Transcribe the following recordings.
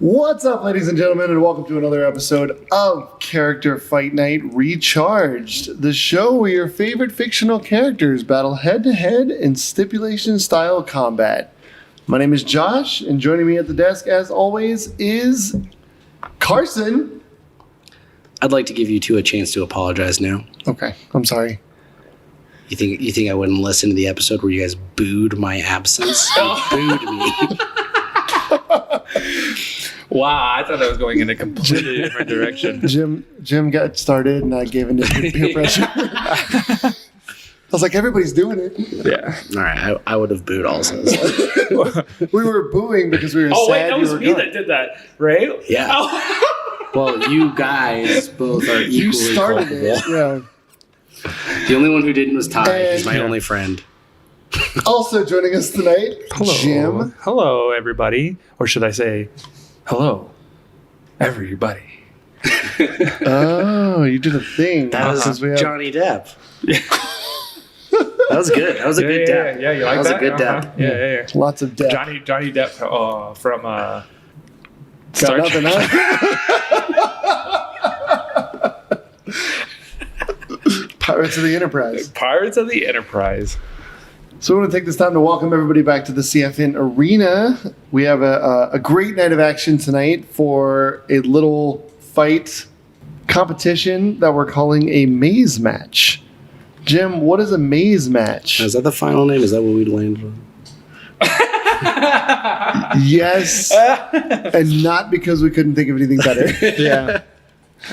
What's up, ladies and gentlemen, and welcome to another episode of Character Fight Night Recharged, the show where your favorite fictional characters battle head-to-head in stipulation-style combat. My name is Josh, and joining me at the desk, as always, is Carson. I'd like to give you two a chance to apologize now. Okay, I'm sorry. You think I wouldn't listen to the episode where you guys booed my absence? You booed me. Wow, I thought I was going in a completely different direction. Jim got started, and I gave into peer pressure. I was like, everybody's doing it. Yeah. All right, I would have booed also. So. We were booing because we were sad. Oh, wait, that was me gone. that did that, right? Yeah. Oh. Well, you guys both are equally You started culpable. it, yeah. The only one who didn't was Ty. And- He's my only friend. Also joining us tonight, Hello. Jim. Hello, everybody. Or should I say, hello, everybody. Oh, you did a thing. That was Because we have- Johnny Depp. That was good. That was a good Depp. Yeah, you like that? that? Was a good Depp. Yeah. Lots of depth. Johnny Depp from Got Star nothing, Trek. Pirates of the Enterprise. Pirates of the Enterprise. So we want to take this time to welcome everybody back to the CFN Arena. We have a great night of action tonight for a little fight competition that we're calling a maze match. Jim, what is a maze match? Is that the final name? Is that what we landed on? Yes, and not because we couldn't think of anything better. Yeah.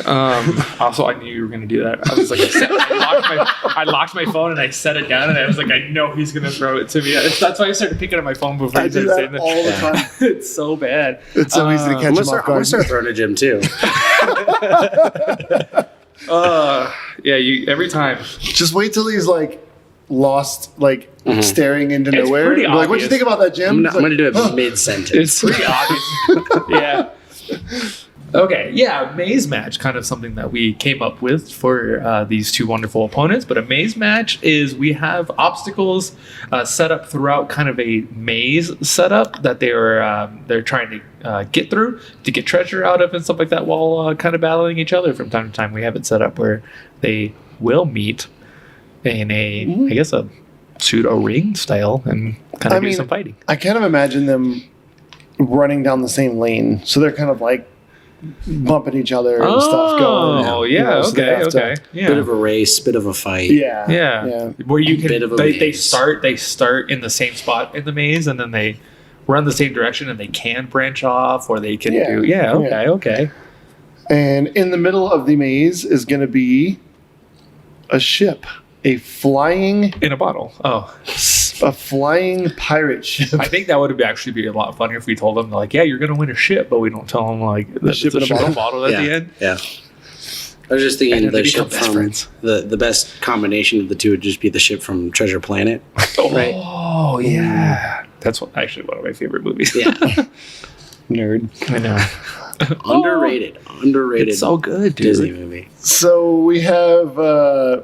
Also, I knew you were going to do that. I was like, I locked my phone and I set it down, and I was like, I know he's going to throw it to me. That's why I started picking up my phone before I you do started saying that that. all the time. It's so bad. It's so easy to catch I'm him going off guard. to start throwing at Jim, too. Yeah, every time. Just wait till he's like lost, like staring into It's nowhere. pretty Be like, what'd you obvious. think about that, Jim? I'm going to do it "Oh." mid-sentence. It's pretty obvious. Yeah. Okay, yeah, maze match, kind of something that we came up with for these two wonderful opponents. But a maze match is we have obstacles set up throughout kind of a maze setup that they're trying to get through to get treasure out of and stuff like that while kind of battling each other from time to time. We have it set up where they will meet in I guess a pseudo ring style and kind of do some fighting. I kind of imagine them running down the same lane, so they're kind of like bumping each other and stuff going. Oh, you yeah, know, so they okay, have to- okay. Yeah. Bit of a race, bit of a fight. Yeah. Where you Bit of can a they maze. start in the same spot in the maze and then they run the same direction and they can branch off or they can okay. And in the middle of the maze is going to be a ship, a flying In a bottle. Oh. pirate ship. I think that would actually be a lot funnier if we told them like, yeah, you're gonna win a ship, but we don't tell them like the ship ship in a in a bottle at the end. Yeah. I was just thinking And then the they become ship best from friends. the best combination of the two would just be the ship from Treasure Planet. Right. Oh yeah. That's actually one of my favorite movies. Yeah. Nerd. I know. Underrated. It's so good, dude. Disney movie. So we have a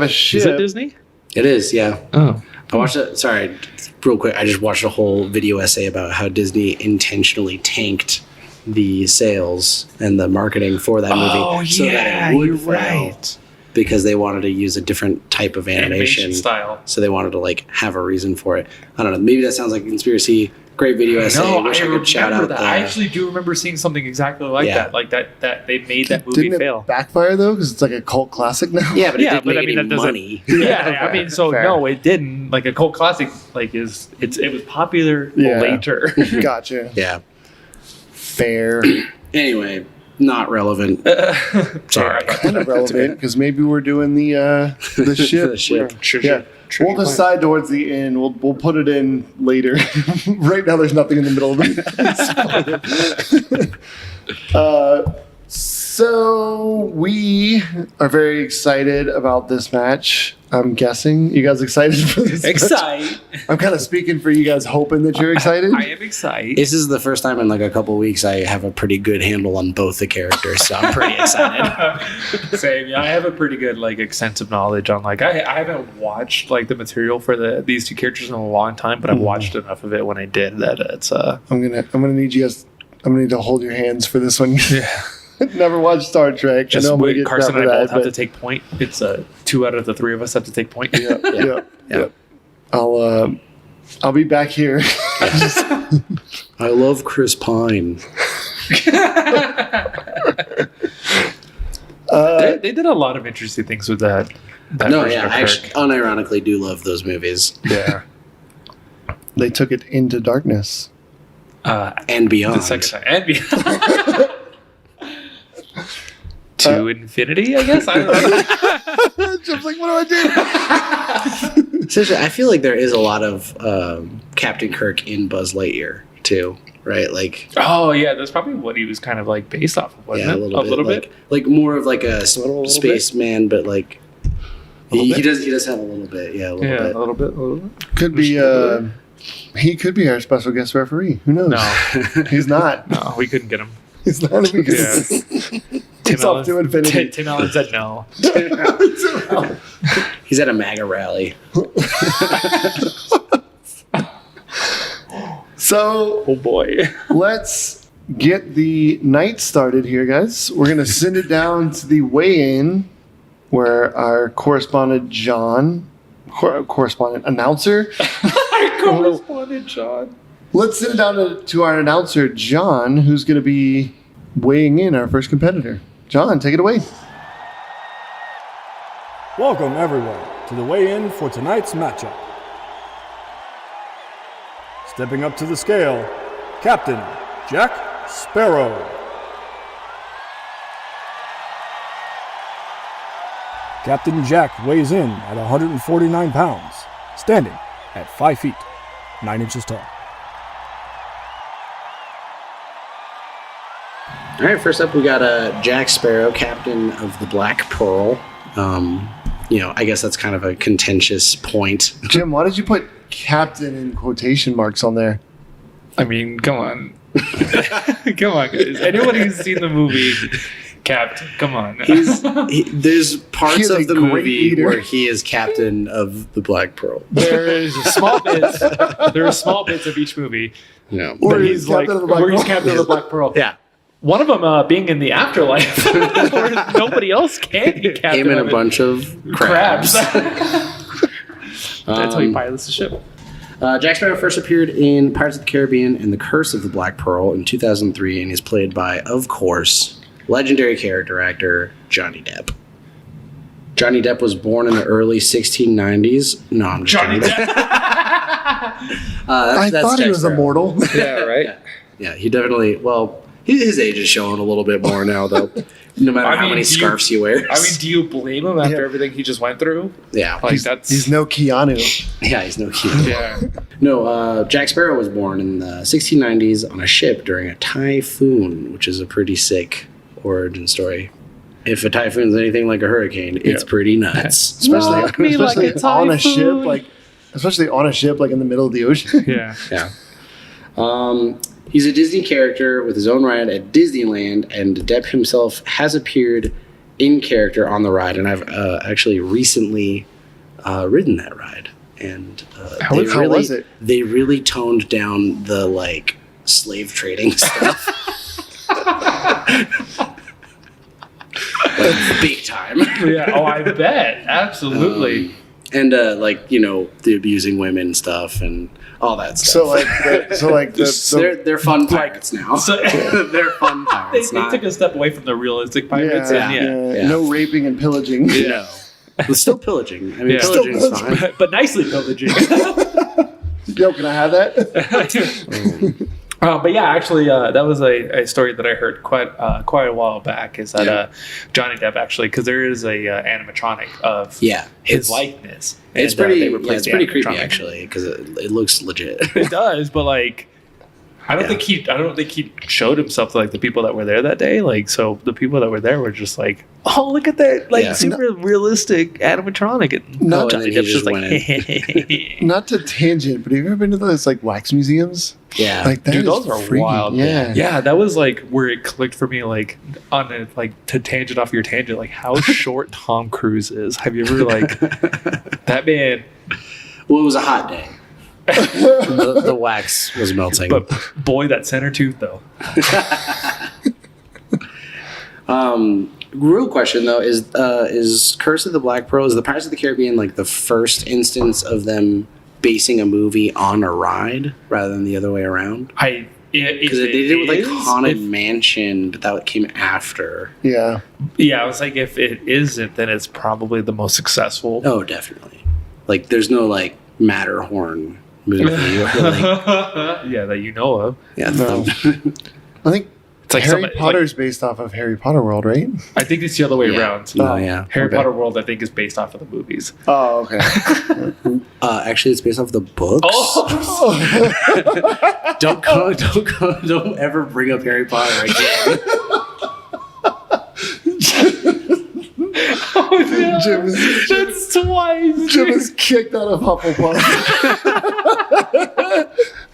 ship. Is it Disney? It is, yeah. Oh. I watched it. Sorry, real quick. I just watched a whole video essay about how Disney intentionally tanked the sales and the marketing for that movie Oh, so yeah, that it would you're fail right. because they wanted to use a different type of animation style. So they wanted to like have a reason for it. I don't know. Maybe that sounds like a conspiracy. Great video essay. No, Wish I could shout out that. I actually do remember seeing something exactly like Yeah. that. Like that they made that movie Didn't fail. it backfire though? Because it's like a cult classic now. Yeah, but it Yeah, didn't but make I mean, any that doesn't- money. Yeah, I mean, so Fair. no, it didn't. Like a cult classic, like it was popular Yeah. later. Gotcha. Yeah. Fair. Anyway, not relevant. Sorry. Kind of relevant because maybe we're doing the ship. The ship. Yeah. We'll decide towards the end. We'll put it in later. Right now, there's nothing in the middle of it. So we are very excited about this match. I'm guessing you guys excited for this? match? Excited. I'm kind of speaking for you guys, hoping that you're excited. I am excited. This is the first time in like a couple weeks I have a pretty good handle on both the characters, so I'm pretty excited. Same. Yeah, I have a pretty good like extensive knowledge on like I haven't watched like the material for these two characters in a long time, but I've watched enough of it when I did that it's I'm gonna need you guys I'm gonna need to hold your hands for this one. Yeah. Never watched Star Trek. Just I know I'm gonna get Carson crap and for I both that, have to but- take point. It's 2 out of the 3 of us have to take point. Yep. I'll be back here. I love Chris Pine. They did a lot of interesting things with that No, version yeah, of I Kirk. actually, unironically do love those movies. Yeah. They took it into darkness. And beyond. The second time. And beyond. To infinity, I guess? I don't know. Jim's like, what do I do? Essentially, I feel like there is a lot of Captain Kirk in Buzz Lightyear, too, right? Like, Oh, yeah, that's probably what he was kind of like based off of, wasn't yeah, it? a little bit. Like more of like a spaceman, but like, he does have a little bit. Yeah, a little Yeah, bit. a little bit. Could be, he could be our special guest referee. Who knows? No, He's not. no, we couldn't get him. He's not because he's off to infinity. Tim Allen said no. He's at a MAGA rally. So Oh boy. let's get the night started here, guys. We're going to send it down to the weigh-in where our correspondent correspondent announcer. Correspondent John. Let's send it down to our announcer, John, who's going to be weighing in our first competitor. John, take it away. Welcome, everyone, to the weigh-in for tonight's matchup. Stepping up to the scale, Captain Jack Sparrow. Captain Jack weighs in at 149 pounds, standing at 5 feet, 9 inches tall. All right, first up, we got Jack Sparrow, captain of the Black Pearl. I guess that's kind of a contentious point. Jim, why did you put captain in quotation marks on there? I mean, come on. Come on, guys. Anyone who's seen the movie Captain, come on. There's parts He's of a the great movie leader. where he is captain of the Black Pearl. There is small bits. There are small bits of each movie. No. Or But he's he's like, captain of the Black where he's Pearl. captain of the Black Pearl. Yeah. One of them being in the afterlife, where nobody else can be captain. Him and of a it. bunch of crabs. That's how he pilots the ship. Jack Sparrow first appeared in Pirates of the Caribbean and The Curse of the Black Pearl in 2003, and he's played by, of course, legendary character actor Johnny Depp. Johnny Depp was born in the early 1690s. No, I'm just Johnny kidding. Depp. I That's thought he Jack was Sparrow. immortal. Yeah, right. Yeah, he definitely. Well, his age is showing a little bit more now, though. No matter how many scarves he wears. I mean, do you blame him after Yeah. everything he just went through? yeah, Like that's He's no Keanu. yeah, he's no cute. yeah. No, Jack Sparrow was born in the 1690s on a ship during a typhoon, which is a pretty sick origin story. If a typhoon's anything like a hurricane, it's Yeah. pretty nuts. Especially, Rock me like a on a ship, typhoon. especially on a ship, like in the middle of the ocean. Yeah. Yeah. He's a Disney character with his own ride at Disneyland, and Depp himself has appeared in character on the ride, and I've actually recently ridden that ride. And How was it? They really toned down the like slave trading stuff. Like, big time. Yeah. Oh, I bet. Absolutely. And the abusing women stuff and all that stuff. They're fun pirates now. So- They're fun they pirates. not, took a step away from the realistic pirates. yeah, and yeah. No raping and pillaging. no. But still pillaging. I mean, Yeah. pillaging's Still fine. but nicely pillaging. Yo, can I have that? But yeah, actually, that was a story that I heard quite a while back. Is that Johnny Depp actually, because there is a animatronic of Yeah, his likeness. It's And, pretty. they replaced It's the pretty creepy animatronic. actually because it looks legit. It does, but like, I don't think he showed himself to like the people that were there that day. Like, so the people that were there were just like, oh, look at that, like Yeah. super realistic animatronic. And No, Johnny and then he Depp's just just like, went Not to tangent, but have you ever been to those like wax museums? Yeah, Like that Dude, is those are freaky. wild. Yeah. Yeah, that was like where it clicked for me. Like on a, like to tangent off your tangent, like how short Tom Cruise is. Have you ever like that man? well, it was a hot day. The wax was melting. But boy, that center tooth though. Real question though is Curse of the Black Pearl, is the Pirates of the Caribbean like the first instance of them basing a movie on a ride rather than the other way around? Because they did it with like Haunted Mansion, but that came after. Yeah. Yeah, I was like, if it isn't, then it's probably the most successful. Oh, definitely. Like, there's no like Matterhorn movie. Yeah, that you know of. Yeah, No. I think It's like Harry Potter's based off of Harry Potter World, right? I think it's the other way Yeah. around. No, yeah. Harry Okay. Potter World, I think, is based off of the movies. Oh, okay. Actually, it's based off the books. Oh, Don't ever bring up Harry Potter again. no. Jim That's twice. Jim is kicked out of Hufflepuff.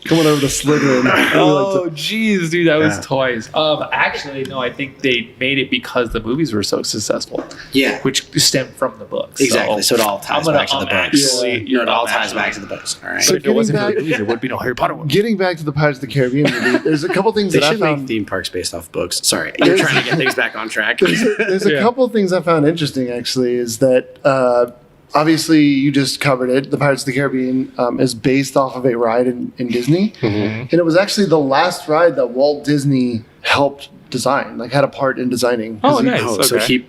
Coming over to Slytherin. Oh, jeez, dude, that was Yeah. twice. Actually, no, I think they made it because the movies were so successful, Yeah, which stemmed from the books. exactly. So it all I'm ties gonna back to the books. actually- You know, it all I'm ties actually- back to the books. All right. So But if it wasn't for getting the movies, there would be no Harry Potter World. Getting back to the Pirates of the Caribbean movie, there's a couple things They that I should make found. theme parks based off books. Sorry, you're trying to get things back on track. There's a Yeah. couple of things I found interesting, actually, is that obviously you just covered it. The Pirates of the Caribbean is based off of a ride in Disney. And it was actually the last ride that Walt Disney helped design, like had a part in designing. Oh, nice. Oh, so Okay.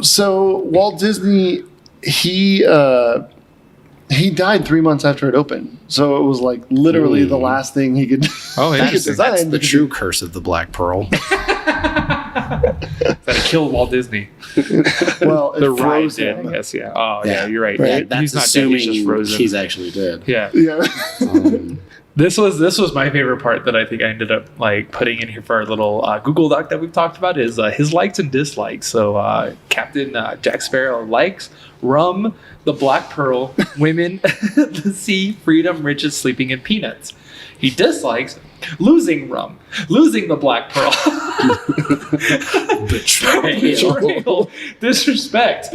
So Walt Disney, he died 3 months after it opened. So it was like literally the last thing he could, Oh, he could interesting. design. That's the true Curse of the Black Pearl. That killed Walt Disney. Well, The it ride froze did, I him. guess. Yeah. Oh, yeah. Yeah. You're right. Right. That's He's not dead. assuming He's just frozen. he's actually dead. Yeah. Yeah. This was my favorite part that I think I ended up like putting in here for our little Google Doc that we've talked about is his likes and dislikes. So Captain Jack Sparrow likes rum, the Black Pearl, women, the sea, freedom, riches, sleeping, and peanuts. He dislikes losing rum, losing the Black Pearl, betrayal, disrespect,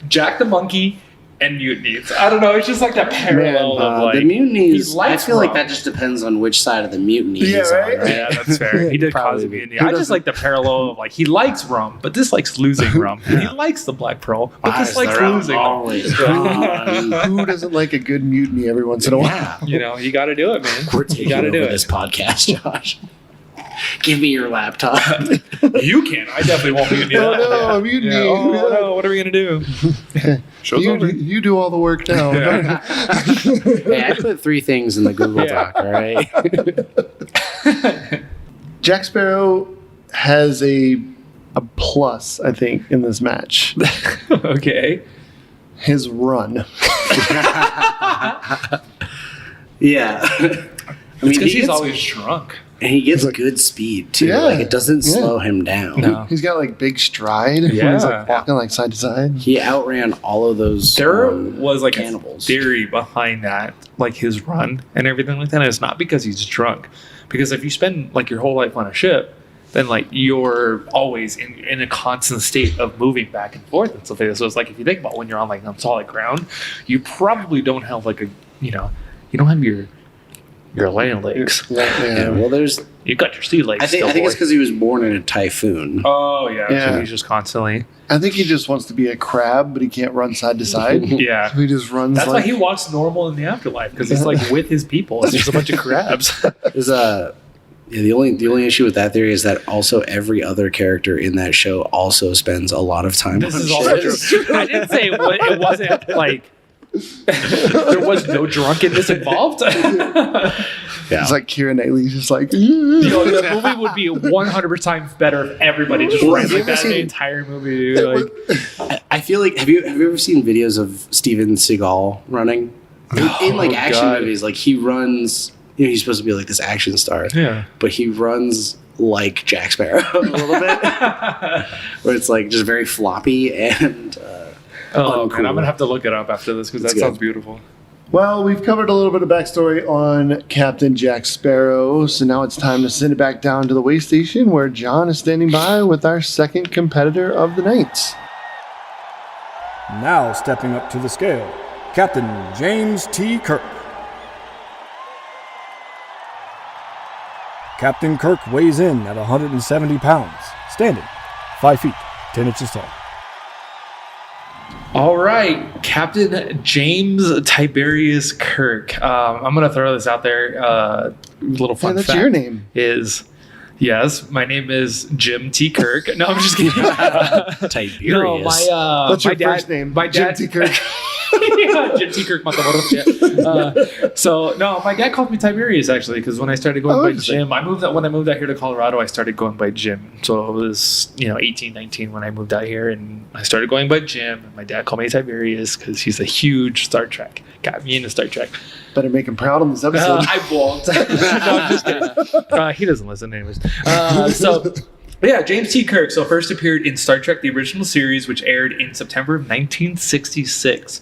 Jack the Monkey, and mutinies. I don't know. It's just like that parallel of like the mutinies. he I likes feel like rum. that just depends on which side of the mutiny Yeah, he's right? on, right? Yeah, that's fair. He did cause Probably. a mutiny. I just like the parallel of like he likes rum, but dislikes losing rum. And he likes the Black Pearl, but Why is dislikes the rum losing rum. always gone? Who doesn't like a good mutiny every once in a while? Yeah. You know, you got to do it, man. We're You taking got to over do this it. podcast, Josh. Give me your laptop. You can. I definitely won't mutiny. Oh, that. no, Yeah. a mutiny. Yeah. Oh Yeah. no, what are we gonna do? Show's You, over. you do all the work now. Yeah. Hey, I put 3 things in the Google Yeah. Doc, all right? Jack Sparrow has a plus, I think, in this match. Okay. His run. Yeah. I It's he because he's gets- always drunk. and he gets like- good speed too. Yeah. Like it doesn't Yeah. slow him down. No. He's got like big stride. Where he's Yeah. like walking like side to side. He outran all of those. There was like cannibals. a theory behind that, like his run and everything like that. And it's not because he's drunk, because if you spend like your whole life on a ship, then like you're always in a constant state of moving back and forth and stuff like that. So it's like if you think about when you're on like on solid ground, you probably don't have like you don't have your land legs. Yeah, well, there's. You got your sea legs. I think still, it's boy. because he was born in a typhoon. Oh yeah, Yeah. So he's just constantly. I think he just wants to be a crab, but he can't run side to side. Yeah. So he just runs That's why like he walks normal in the afterlife, because he's like with his people. It's just a bunch of crabs. There's the only issue with that theory is that also every other character in that show also spends a lot on This is ship. also true. I didn't say it wasn't like there was no drunkenness involved. Yeah. It's like Keira Knightley's just like You know, the movie would be 100% better if everybody just Well, ran have you like ever that in the seen- entire movie. Dude. Like, I feel like have you ever seen videos of Steven Seagal running in like action God. movies? Like he runs. You know, he's supposed to be like this action star, yeah. but he runs like Jack Sparrow a little bit, where it's like just very floppy and. Oh Uncool. man, I'm gonna have to look it up after this because It's that good. sounds beautiful. Well, we've covered a little bit of backstory on Captain Jack Sparrow, so now it's time to send it back down to the way station where John is standing by with our second competitor of the night. Now stepping up to the scale, Captain James T. Kirk. Captain Kirk weighs in at 170 pounds, standing 5 feet, 10 inches tall. All right, Captain James Tiberius Kirk. I'm going to throw this out there. Little fun that's fact your name. is, yes, my name is Jim T. Kirk. No, I'm just kidding. Tiberius. No, What's my your dad, first name? My Jim dad, T. Kirk. yeah, Jim T. Kirk Matamoros. Yeah. So no, my dad called me Tiberius actually because when I started going by interesting. Jim, when I moved out here to Colorado, I started going by Jim. So I was 18, 19 when I moved out here, and I started going by Jim. And my dad called me Tiberius because he's a huge Star Trek. Got me into Star Trek. Better make him proud on this episode. I won't. No, I'm just kidding. He doesn't listen anyways. Yeah, James T. Kirk. So first appeared in Star Trek: The Original Series, which aired in September of 1966.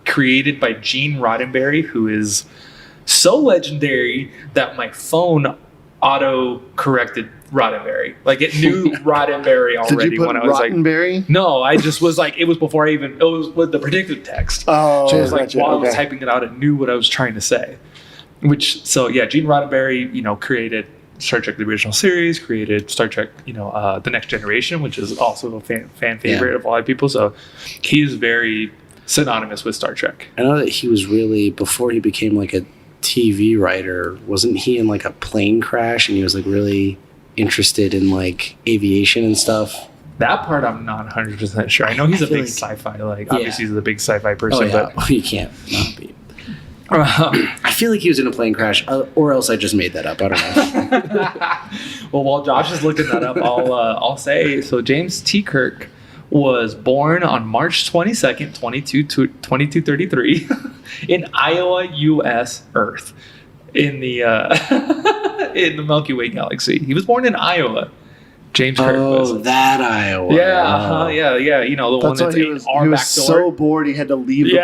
Created by Gene Roddenberry, who is so legendary that my phone auto-corrected Roddenberry. Like, it knew Roddenberry already Did you put when I was Rottenberry? no, I just was like, it was before it was with the predictive text. Oh, So it was like, gotcha. while I was Okay. typing it out, it knew what I was trying to say. Gene Roddenberry, created Star Trek: The Original Series, created Star Trek, The Next Generation, which is also a fan favorite of a lot of people. So he's very synonymous with Star Trek. I know that he was really, before he became like a TV writer, wasn't he in like a plane crash and he was like really interested in like aviation and stuff? That part I'm not 100% sure. I know he's a feel big like- sci-fi, like Yeah. obviously he's a big sci-fi person, Oh, you can't not be. but I feel like he was in a plane crash, or else I just made that up. I don't know. well, while Josh is looking that up, I'll say so. James T. Kirk was born on March 22nd, 2233, in Iowa, U.S. Earth, in the in the Milky Way galaxy. He was born in Iowa. James Kirk was. That Iowa. Yeah, yeah. The one That's why that's he in was, our he was back door. so bored he had to leave the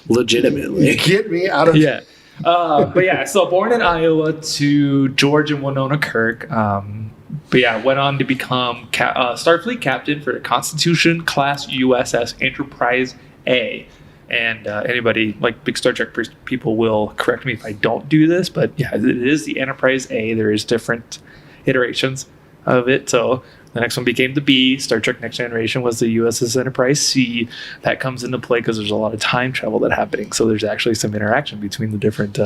Legitimately. play. Get me out of Yeah. But yeah, so born in Iowa to George and Winona Kirk. But yeah, went on to become Starfleet captain for the Constitution class USS Enterprise A. And anybody like big Star Trek people will correct me if I don't do this, but yeah, it is the Enterprise A. There is different iterations of it. So the next one became the B. Star Trek Next Generation was the USS Enterprise C. That comes into play because there's a lot of time travel that's happening. So there's actually some interaction between the different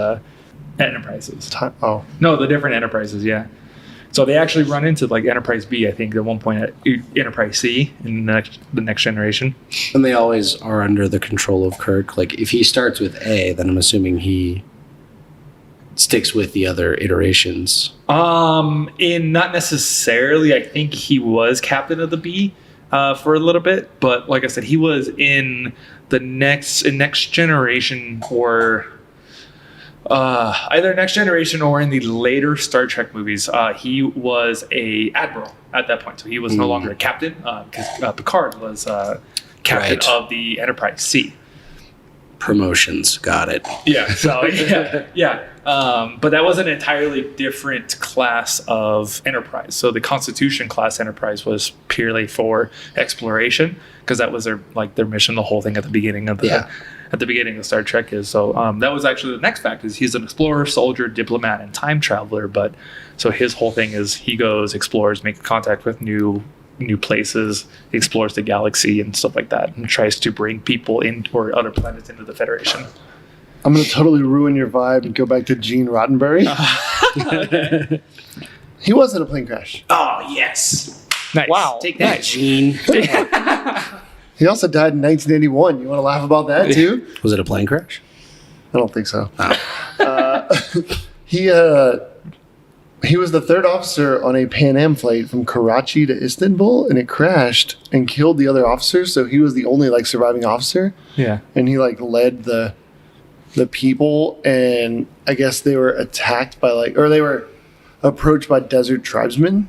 enterprises. time. Oh, No, the different enterprises, yeah. So they actually run into like Enterprise B, I think, at one point at Enterprise C in the next generation. And they always are under the control of Kirk. Like, if he starts with A, then I'm assuming he sticks with the other iterations. In not necessarily, I think he was captain of the B for a little bit, but like I said, he was in the next generation or either Next Generation or in the later Star Trek movies. He was a admiral at that point, so he was no longer a captain because Picard was captain Right. of the Enterprise C. Promotions. Got it. Yeah. So yeah. But that was an entirely different class of Enterprise. So the Constitution class Enterprise was purely for exploration because that was their mission. The whole thing at the beginning of Star Trek is so. That was actually the next fact is he's an explorer, soldier, diplomat, and time traveler. But so his whole thing is he goes, explores, makes contact with new places, explores the galaxy and stuff like that, and tries to bring people in or other planets into the Federation. I'm going to totally ruin your vibe and go back to Gene Roddenberry. He was in a plane crash. Oh, yes. Nice. Wow. Take that, Gene. He also died in 1981. You want to laugh about that too? Was it a plane crash? I don't think so. Oh. He was the third officer on a Pan Am flight from Karachi to Istanbul, and it crashed and killed the other officers. So he was the only surviving officer, Yeah. and he led the people. And I guess they were attacked by or they were approached by desert tribesmen,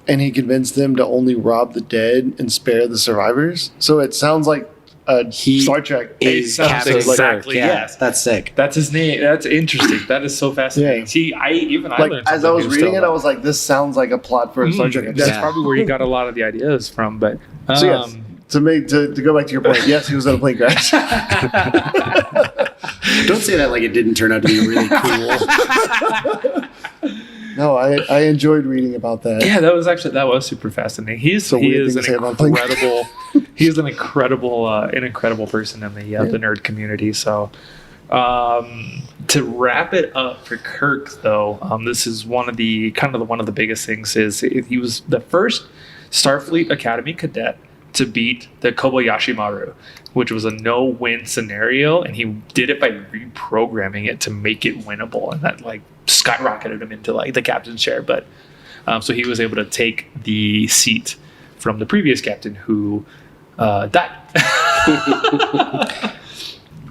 and he convinced them to only rob the dead and spare the survivors. So it sounds like a Star Trek. Is sounds Captain exactly, Kirk. Yeah, yes. that's sick. That's his name. That's interesting. That is so fascinating. Yeah. See, I learned As I something was new reading still. it, I was like, this sounds like a plot for a Star Trek episode. That's probably where you got a lot of the ideas from. But So yes, to go back to your point, yes, he was in a plane crash. Don't say that like it didn't turn out to be really cool. No, I enjoyed reading about that. Yeah, that was super fascinating. He is an incredible person in the nerd community. So to wrap it up for Kirk, though, this is one of the biggest things is he was the first Starfleet Academy cadet to beat the Kobayashi Maru, which was a no-win scenario, and he did it by reprogramming it to make it winnable, and that like skyrocketed him into like the captain's chair. But so he was able to take the seat from the previous captain who died.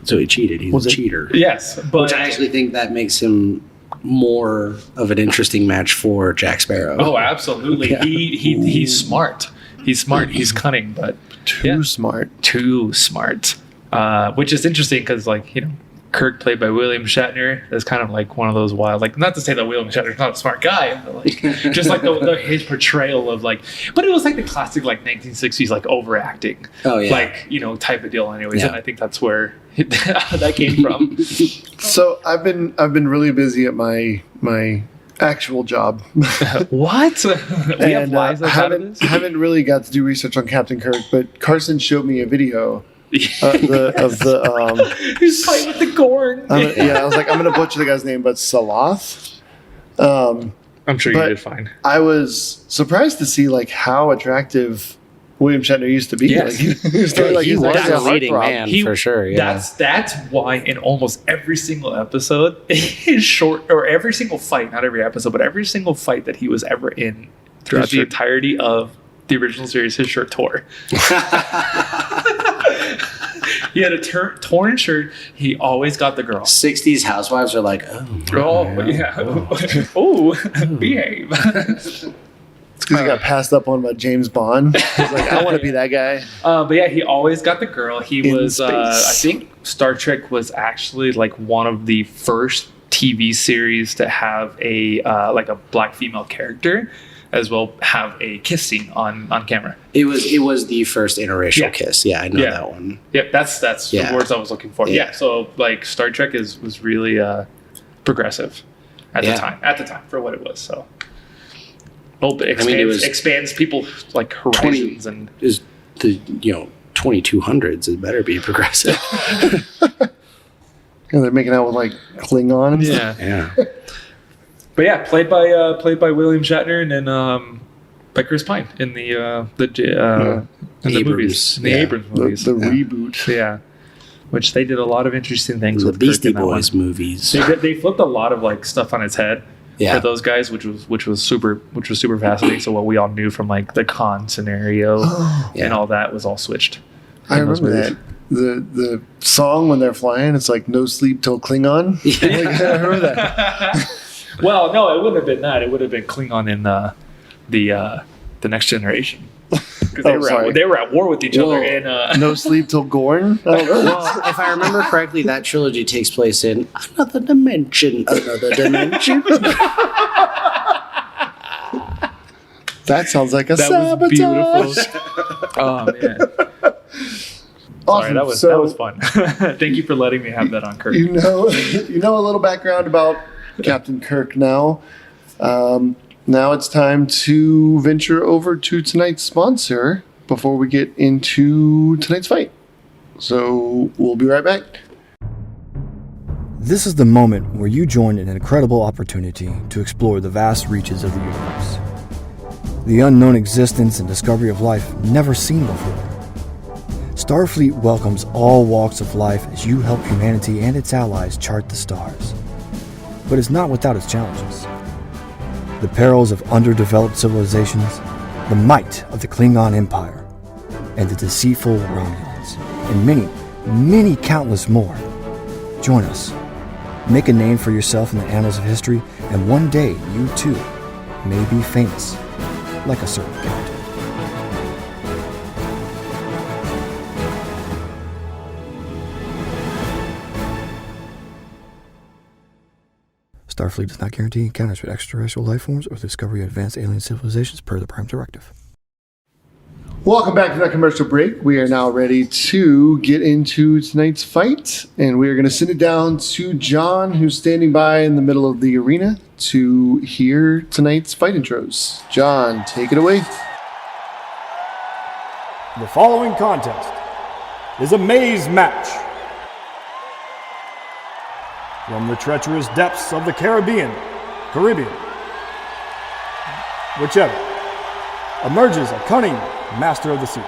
So he cheated. He's a cheater. Yes, but which I actually think that makes him more of an interesting match for Jack Sparrow. Oh, absolutely. Yeah. He's smart. He's smart. He's cunning, but too smart. Which is interesting because, like, Kirk, played by William Shatner, is kind of like one of those wild, like, not to say that William Shatner's not a smart guy, but like just like his portrayal of like, but it was like the classic like 1960s like overacting, like type of deal, anyways. Yeah. And I think that's where that came from. So I've been really busy at my actual job. What? We have lives I haven't really got to do research on Captain Kirk, but Carson showed me a video He's fighting with the Gorn. I was like, I'm gonna butcher the guy's name, but Salath. I'm sure you did fine. I was surprised to see like how attractive William Shatner used to be. Yes. Like, he was a leading man for sure. Yeah. That's why in almost every single episode, his short, or every single fight, not every episode, but every single fight that he was ever in throughout the entirety of the original series, his shirt tore. He had a torn shirt. He always got the girl. 60s housewives are like, behave. It's because he got passed up on by James Bond. He's like, I want to be that guy. But yeah, he always got the girl. He was, I think Star Trek was actually like one of the first TV series to have a like a black female character, as well have a kiss scene on camera. It was the first interracial kiss. Yeah, I know that one. Yeah, that's the words I was looking for. Yeah, so like Star Trek was really progressive at the time. At the time, for what it was. So, expands people like horizons and is the 2200s. It better be progressive. And they're making out with like Klingon. Yeah. But yeah, played by William Shatner and then by Chris Pine in the movies, in the Abrams movies, the reboot. Yeah, which they did a lot of interesting things with Beastie Boys movies. They flipped a lot of like stuff on its head for those guys, which was super fascinating. So what we all knew from like the Khan scenario and all that was all switched. I remember that. The song when they're flying, it's like "No Sleep Till Klingon." Yeah. I remember that. Well, no, it wouldn't have been that. It would have been Klingon in the Next Generation, because they were at war with each other. And No Sleep Till Gorn. Well, if I remember correctly, that trilogy takes place in another dimension. That sounds like a sabotage. Beautiful. Oh man. Awesome. Sorry, that was fun. Thank you for letting me have that on Kirk. You know a little background about Captain Kirk now. Now it's time to venture over to tonight's sponsor before we get into tonight's fight. So we'll be right back. This is the moment where you join an incredible opportunity to explore the vast reaches of the universe. The unknown existence and discovery of life never seen before. Starfleet welcomes all walks of life as you help humanity and its allies chart the stars. But it's not without its challenges. The perils of underdeveloped civilizations, the might of the Klingon Empire, and the deceitful Romulans, and many, many countless more. Join us. Make a name for yourself in the annals of history, and one day you too may be famous, like a certain captain. Starfleet does not guarantee encounters with extraterrestrial life forms or the discovery of advanced alien civilizations per the Prime Directive. Welcome back to that commercial break. We are now ready to get into tonight's fight, and we are going to send it down to John, who's standing by in the middle of the arena to hear tonight's fight intros. John, take it away. The following contest is a maze match. From the treacherous depths of the Caribbean, whichever, emerges a cunning master of the seas.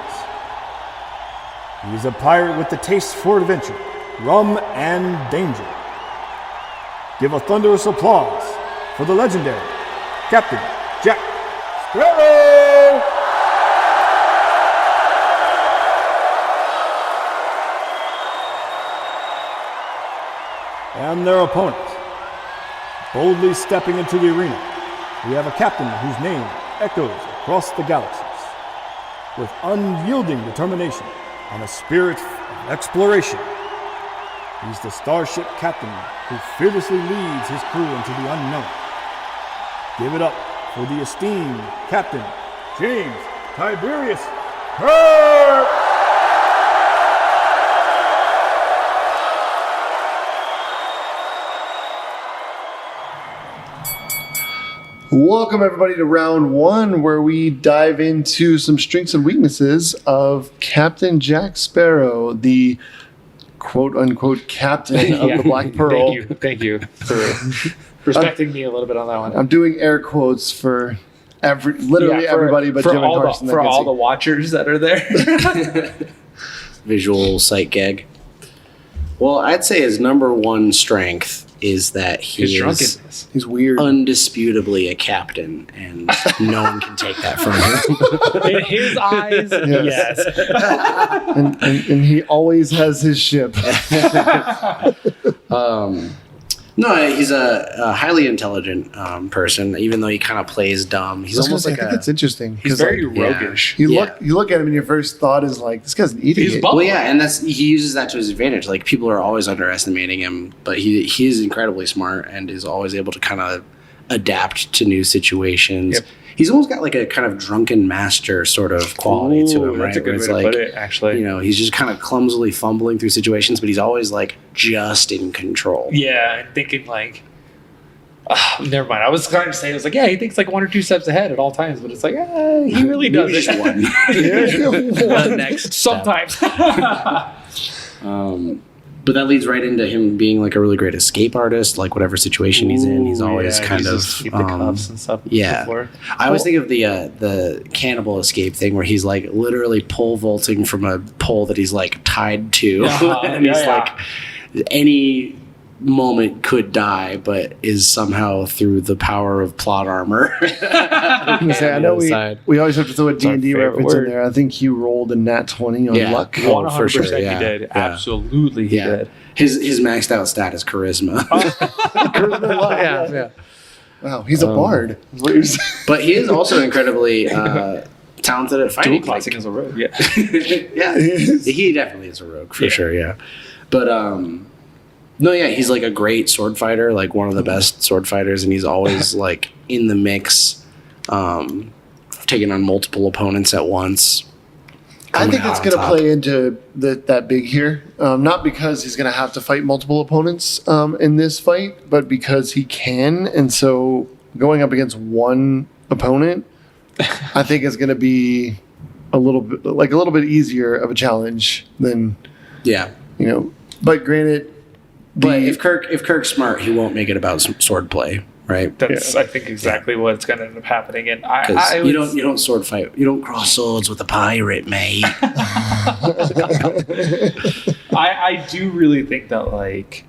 He is a pirate with the taste for adventure, rum, and danger. Give a thunderous applause for the legendary Captain Jack Sparrow! And their opponent. Boldly stepping into the arena, we have a captain whose name echoes across the galaxies. With unyielding determination and a spirit of exploration, he's the starship captain who fearlessly leads his crew into the unknown. Give it up for the esteemed Captain James Tiberius Kirk! Welcome, everybody, to round one, where we dive into some strengths and weaknesses of Captain Jack Sparrow, the quote-unquote captain of the Black Pearl. Thank you for respecting me a little bit on that one. I'm doing air quotes for everybody but Jim and Carson. For all the watchers that are there. Visual sight gag. Well, I'd say his number one strength is that His drunkenness. He's weird. Undisputably a captain, and no one can take that from him. In his eyes, yes. and he always has his ship. No, he's a highly intelligent person, even though he kind of plays dumb. He's almost like I think it's interesting. He's 'cause, very like, roguish. you look at him and your first thought is like, this guy's an idiot. He's Well, yeah, and he uses that to his advantage. Like, people are always underestimating him, but he is incredibly smart and is always able to kind of adapt to new situations. Yep. He's almost got like a kind of drunken master sort of quality to him, right? That's a good Where way it's to put it, actually. You know, he's just kind of clumsily fumbling through situations, but he's always like just in control. Yeah, and thinking like, never mind. I was going to say, I was like, yeah, he thinks like one or two steps ahead at all times, but it's like, he really does Maybe it. just one. Next, sometimes. But that leads right into him being like a really great escape artist. Like whatever situation he's in, he's always kind of keep the cuffs and stuff. yeah. Before. I always think of the cannibal escape thing where he's like literally pole vaulting from a pole that he's like tied to, and he's like any moment could die, but is somehow through the power of plot armor. I know we always have to throw a D&D reference in there. I think he rolled a nat 20 on luck. 100% for sure, he did. Yeah. Absolutely he did. His maxed out stat is charisma. Yeah. Wow, he's a bard. But he is also incredibly talented at fighting. Dual classing as a rogue, yeah. Yeah, he definitely is a rogue for sure. Yeah, but no, yeah, he's like a great sword fighter, like one of the best sword fighters, and he's always like in the mix, taking on multiple opponents at once. I think it's going to play into that big here, not because he's going to have to fight multiple opponents in this fight, but because he can, and so going up against one opponent, I think is going to be a little bit easier of a challenge than But granted. But if Kirk's smart, he won't make it about sword play, right? That's I think exactly what's going to end up happening. And you don't sword fight. You don't cross swords with a pirate, mate. I do really think that like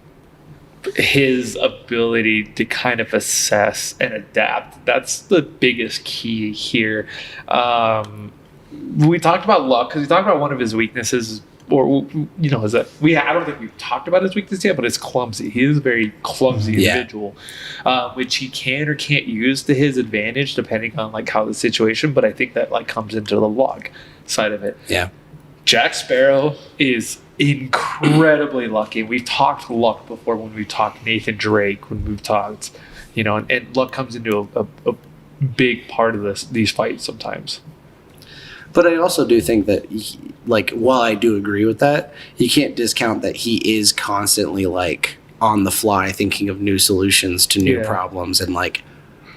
his ability to kind of assess and adapt, that's the biggest key here. We talked about luck because we talked about one of his weaknesses. Or is that I don't think we've talked about his weakness yet, but it's clumsy. He is a very clumsy individual, which he can or can't use to his advantage depending on like how the situation. But I think that like comes into the luck side of it. Yeah, Jack Sparrow is incredibly lucky. We've talked luck before when we've talked Nathan Drake, when we've talked, and luck comes into a big part of these fights sometimes. But I also do think that, while I do agree with that, you can't discount that he is constantly, like, on the fly thinking of new solutions to new problems, and, like,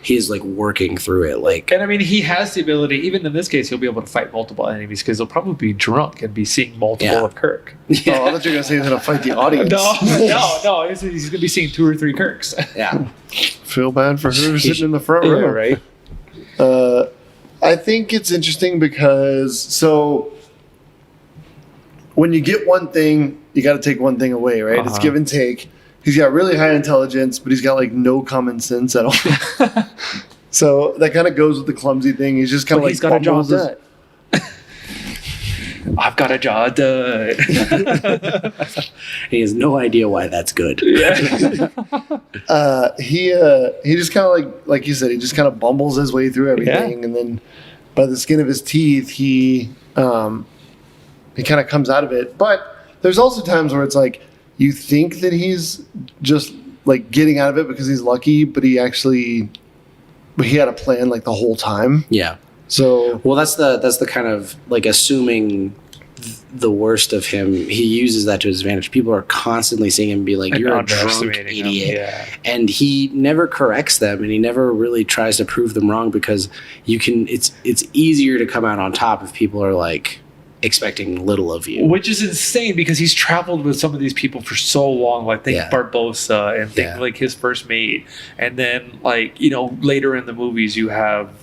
he's, like, working through it. Like, and I mean, he has the ability, even in this case, he'll be able to fight multiple enemies because he'll probably be drunk and be seeing multiple of Kirk. Oh, I thought you were going to say he's going to fight the audience. No. He's going to be seeing 2 or 3 Kirks. Yeah. Feel bad for her sitting in the front row. Right. I think it's interesting because, when you get one thing, you got to take one thing away, right? It's give and take. He's got really high intelligence, but he's got like no common sense at all. So that kind of goes with the clumsy thing. He's just kind of like, he's got a job done. I've got a job done. He has no idea why that's good. Yeah. He just kind of like you said, he just kind of bumbles his way through everything, and then by the skin of his teeth, he kind of comes out of it. But there's also times where it's like, you think that he's just like getting out of it because he's lucky, but he had a plan like the whole time. Yeah. So that's the kind of like assuming the worst of him. He uses that to his advantage. People are constantly seeing him be like, "You're a drunk idiot," and he never corrects them, and he never really tries to prove them wrong because it's easier to come out on top if people are like expecting little of you, which is insane because he's traveled with some of these people for so long, like think Barbosa and think like his first mate, and then like later in the movies you have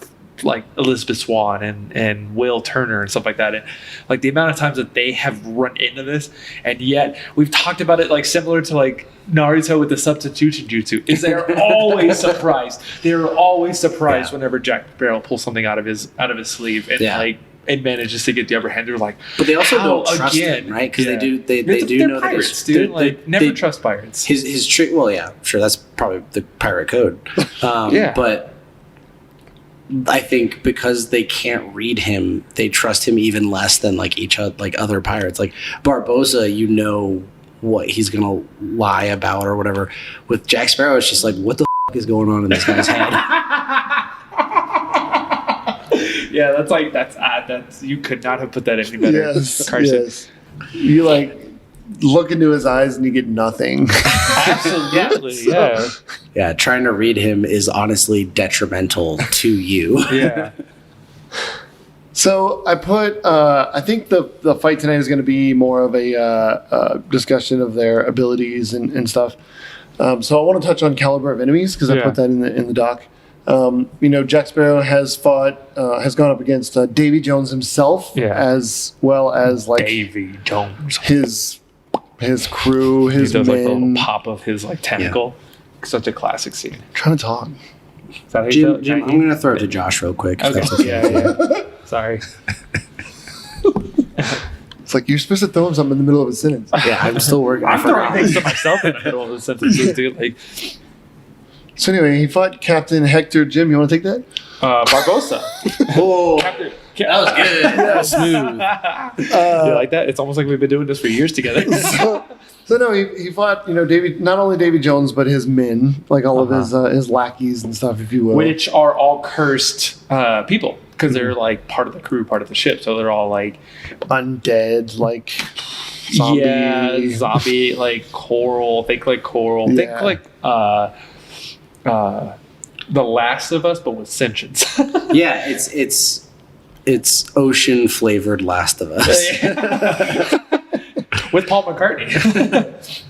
like Elizabeth Swann and Will Turner and stuff like that, and like the amount of times that they have run into this, and yet we've talked about it like similar to like Naruto with the substitution jutsu, is they're always surprised. They're always surprised whenever Jack Sparrow pulls something out of his sleeve and like it manages to get the upper hand. They're like, but they also don't trust him, right? Because they do know pirates, that dude. Like never trust pirates. His trick. Well, yeah, sure, that's probably the pirate code. But I think because they can't read him, they trust him even less than like other pirates. Like Barbosa, what he's gonna lie about or whatever. With Jack Sparrow, it's just like, what the is going on in this guy's head? Yeah, that's you could not have put that any better. Yes. You like look into his eyes and you get nothing. Absolutely, yeah. Yeah, trying to read him is honestly detrimental to you. Yeah. So I put, I think the fight tonight is going to be more of a discussion of their abilities and stuff. So I want to touch on caliber of enemies because I put that in the doc. Jack Sparrow has gone up against Davy Jones himself, as well as like Davy Jones, his crew, his he does men. Like the little pop of his like tentacle. Such a classic scene. I'm trying to talk. Jim, I'm going to throw it to Josh real quick. Okay. Yeah. Sorry. It's like you're supposed to throw him something in the middle of a sentence. Yeah, I'm still working. I'm throwing things to myself in the middle of the sentences, dude. Like. So anyway, he fought Captain Hector. Jim, you want to take that? Barbosa. Oh, Captain. That was good. That was smooth. You like that? It's almost like we've been doing this for years together. So no, he fought not only Davy Jones but his men, like all of his lackeys and stuff, if you will, which are all cursed people because they're like part of the crew, part of the ship, so they're all like undead, like zombie, like coral. Think like coral. Yeah. Think like The Last of Us, but with sentience. Yeah, it's ocean flavored Last of Us. With Paul McCartney.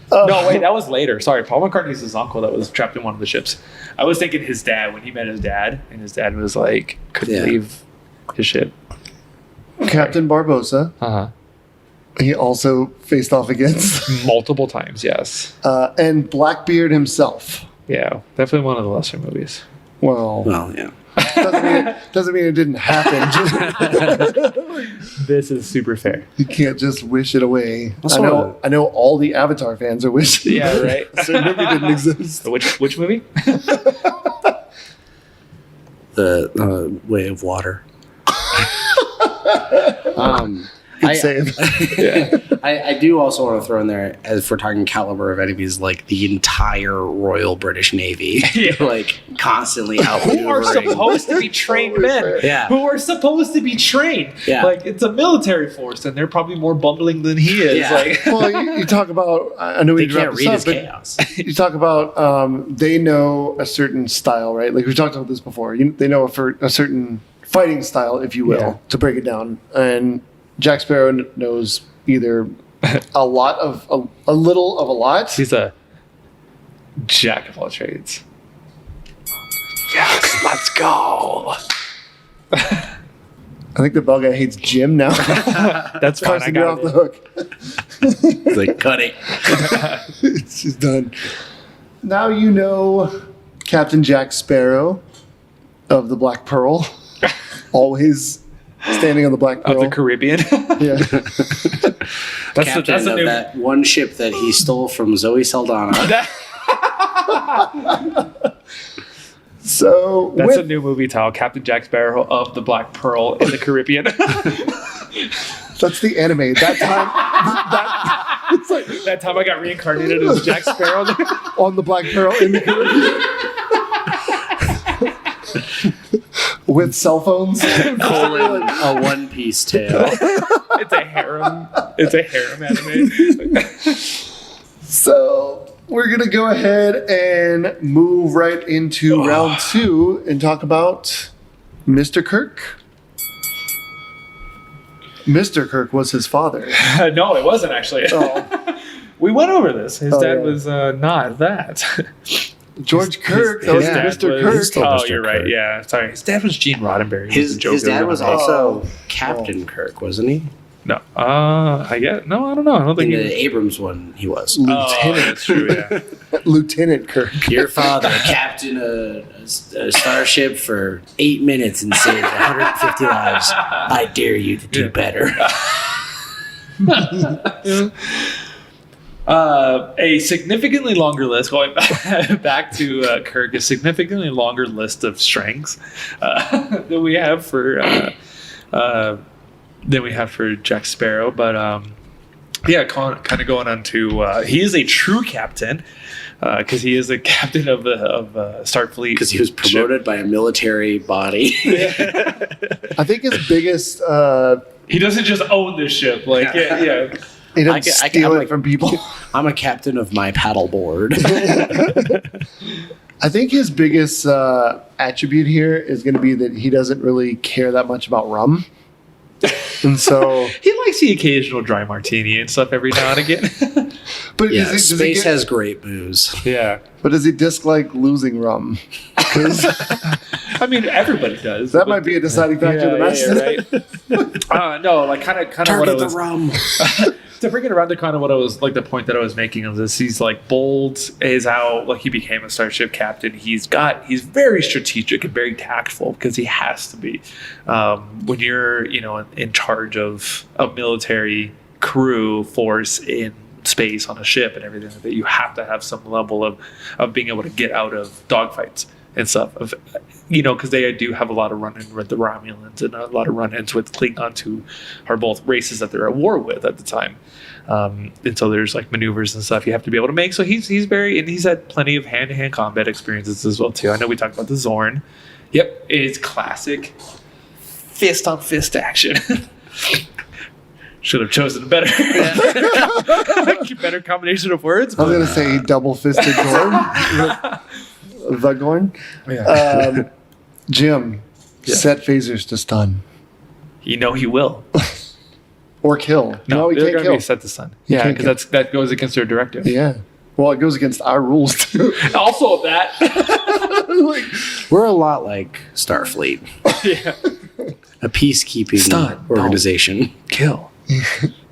No, wait, that was later. Sorry, Paul McCartney's his uncle that was trapped in one of the ships. I was thinking his dad when he met his dad, and his dad was like, couldn't leave his ship. Captain Barbosa. He also faced off against multiple times, yes. And Blackbeard himself. Yeah, definitely one of the lesser movies. Well, yeah. Doesn't mean it didn't happen. This is super fair. You can't just wish it away. Also, I know all the Avatar fans are wishing. Yeah, right. So movie didn't exist. Which movie? The Way of Water. Good save. I do also want to throw in there, as if we're talking caliber of enemies, like the entire Royal British Navy, like constantly out. Who are supposed to be trained men? Yeah. Who are supposed to be trained? Yeah. Like it's a military force, and they're probably more bumbling than he is. Yeah. Like, Well, you talk about, I know we They can't read his chaos. You talk about they know a certain style, right? Like we've talked about this before. They know a certain fighting style, if you will, Yeah. to break it down. And Jack Sparrow knows either a lot of a little of a lot. he's a jack of all trades. Yes, let's go. I think the bell guy hates Jim now. That's fine. I Carson, you're got off the it. hook. It's like, cut it. It's just done. Now you know Captain Jack Sparrow of the Black Pearl. Always standing on the Black Pearl. Of the Caribbean. Yeah. that's Captain a of new. that one ship that he stole from Zoe Saldana. So That's a new movie title, Captain Jack Sparrow of the Black Pearl in the Caribbean. that's the anime. That time, it's like That time I got reincarnated as Jack Sparrow. on the Black Pearl in the Caribbean. With cell phones. Colon, a One Piece tale. It's a harem. It's a harem anime. So we're gonna go ahead and move right into round 2 and talk about Mr. Kirk. Mr. Kirk was his father. No, it wasn't actually. Oh. We went over this. His dad yeah. was not that. George Kirk. That was dad Mr. was- Kirk. Oh, Mr. you're right. Kirk. Yeah, sorry. His dad was Gene Roddenberry. He was His the Joker. dad was Oh. also Captain Kirk, wasn't he? No. I get. No, I don't know. I don't In think the he was. Abrams one, he was. Oh, that's true. Yeah. Lieutenant Kirk. Your father captained a starship for 8 minutes and saved 150 lives. I dare you to do better. A significantly longer list, going back to Kirk, a significantly longer list of strengths than we have for Jack Sparrow. But yeah, kind of going on to he is a true captain because he is a captain of Starfleet Because he was promoted by a military body. I think his biggest. He doesn't just own this ship, like yeah. He doesn't I can- steal I'm it like- from people. I'm a captain of my paddleboard. I think his biggest attribute here is going to be that he doesn't really care that much about rum. And so. He likes the occasional dry martini and stuff every now and again. But Yeah, does he space has great booze. Yeah. But does he dislike losing rum? 'Cause I mean, everybody does. that might be a deciding factor of the match. Right. No, like kind of what I Target the was rum. to bring it around to kind of what I was like the point that I was making of this. He's like bold is how like he became a starship captain. He's very strategic and very tactful because he has to be. When you're in charge of a military crew force in space on a ship and everything like that, you have to have some level of being able to get out of dogfights and stuff because they do have a lot of run-in with the Romulans and a lot of run-ins with Klingons, who are both races that they're at war with at the time, and so there's like maneuvers and stuff you have to be able to make. So he's had plenty of hand-to-hand combat experiences as well too. I know we talked about the Zorn. Yep, it's classic fist on fist action. Should have chosen a better combination of words. I was going to say double-fisted Gorn. The Gorn. Yeah. Jim, set phasers to stun. He will. Or kill. No, he they're can't going to kill. be set to stun. He Yeah, can't because that goes against their directive. Yeah. Well, it goes against our rules, too. Also that. We're a lot like Starfleet, Yeah. a peacekeeping Stun. organization. Kill.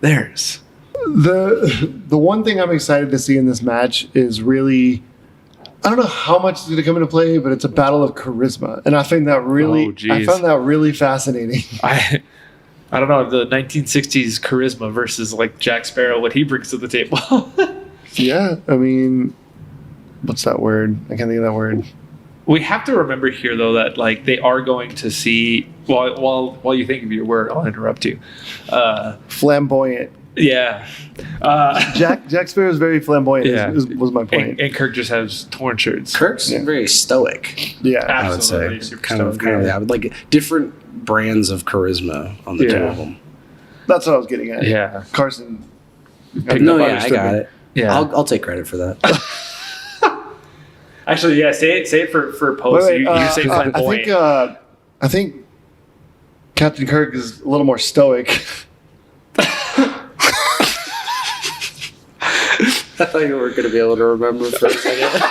There's. The one thing I'm excited to see in this match is really, I don't know how much is going to come into play, but it's a battle of charisma, and I find that really, Oh, geez. I found that really fascinating. I don't know, the 1960s charisma versus like Jack Sparrow, what he brings to the table. Yeah, I mean, what's that word? I can't think of that word. we have to remember here, though, that like they are going to see. While you think of your word, I'll interrupt you. Flamboyant. Yeah. Jack Sparrow is very flamboyant. Yeah. Was my point. And Kirk just has torn shirts. Kirk's very stoic. Yeah. I would Absolutely. say Super kind of stoic. yeah, like different brands of charisma on the two Yeah. of them. That's what I was getting at. Yeah. Carson. No, yeah, I got it. Yeah. I'll take credit for that. Actually, yeah. Say it for post. Wait, you say flamboyant. I think Captain Kirk is a little more stoic. I thought you weren't going to be able to remember for a second.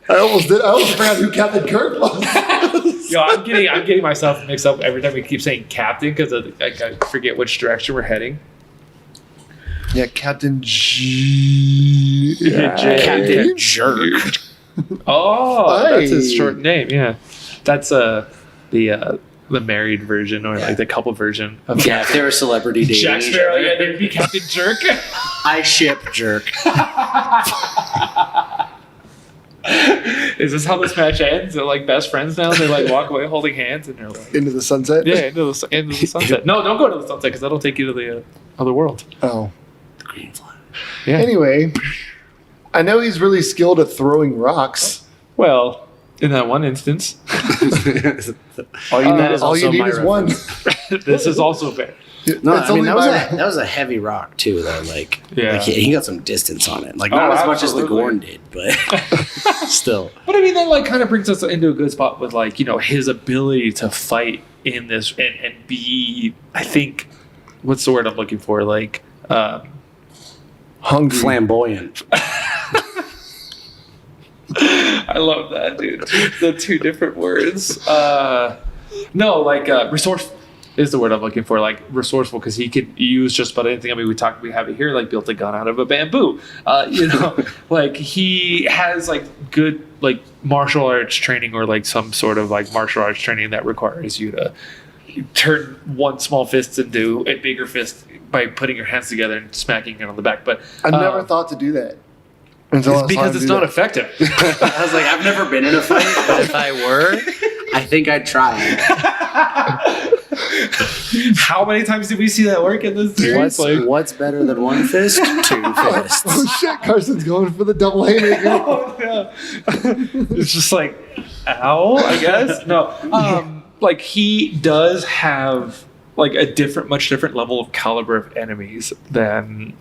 I almost forgot who Captain Kirk was. Yo, I'm getting myself mixed up every time we keep saying captain because I forget which direction we're heading. Yeah, Captain G. Captain Jerk. Oh, that's his Hey. short name. Yeah, that's the married version or like the couple version of Yeah, if they're a celebrity dating Jack each Sparrow. other. Yeah, they'd be Captain Jerk. I ship Jerk. Is this how this match ends? They're like best friends now. They like walk away holding hands and they're like, Into the sunset? yeah, into the sunset. No, don't go to the sunset because that'll take you to the other world. Oh. The green flag. Yeah. Anyway, I know he's really skilled at throwing rocks. Well, in that one instance, All you That is also need my is one. this is also fair. No, It's I mean only that my- was a heavy rock too, though. Like, Yeah. like he got some distance on it. Like Oh, not as much as the absolutely. Gorn did, but still. But I mean, that like kind of brings us into a good spot with like his ability to fight in this and be. I think, what's the word I'm looking for? Like, Hungry. Flamboyant. I love that, dude. The two different words. No, like resourceful is the word I'm looking for. Like resourceful because he could use just about anything. I mean, we have it here. Like built a gun out of a bamboo. Like he has like good like martial arts training or like some sort of like martial arts training that requires you to turn one small fist into a bigger fist by putting your hands together and smacking it on the back. But I never thought to do that. Until I it's saw because him it's do not that. effective. I was like, I've never been in a fight, but if I were, I think I'd try. How many times did we see that work in this series? What's better than one fist? Two fists. Oh shit, Carson's going for the double haymaker. Oh, yeah. It's just like, ow, I guess. No, like he does have like a much different level of caliber of enemies than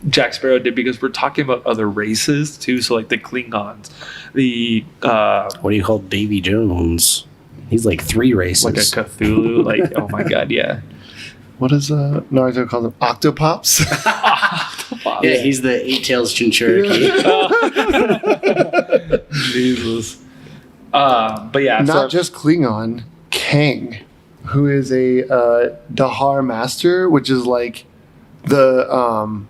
Jack Sparrow did because we're talking about other races too. So like the Klingons, the What do you call Davy Jones? He's like 3 races. like a Cthulhu. Like oh my god, yeah. What is Naruto called them? Octopops? Yeah, he's the 8-tails Chinchuriki. Jesus. But yeah, Not just Klingon, Kang, who is a Dahar master, which is like the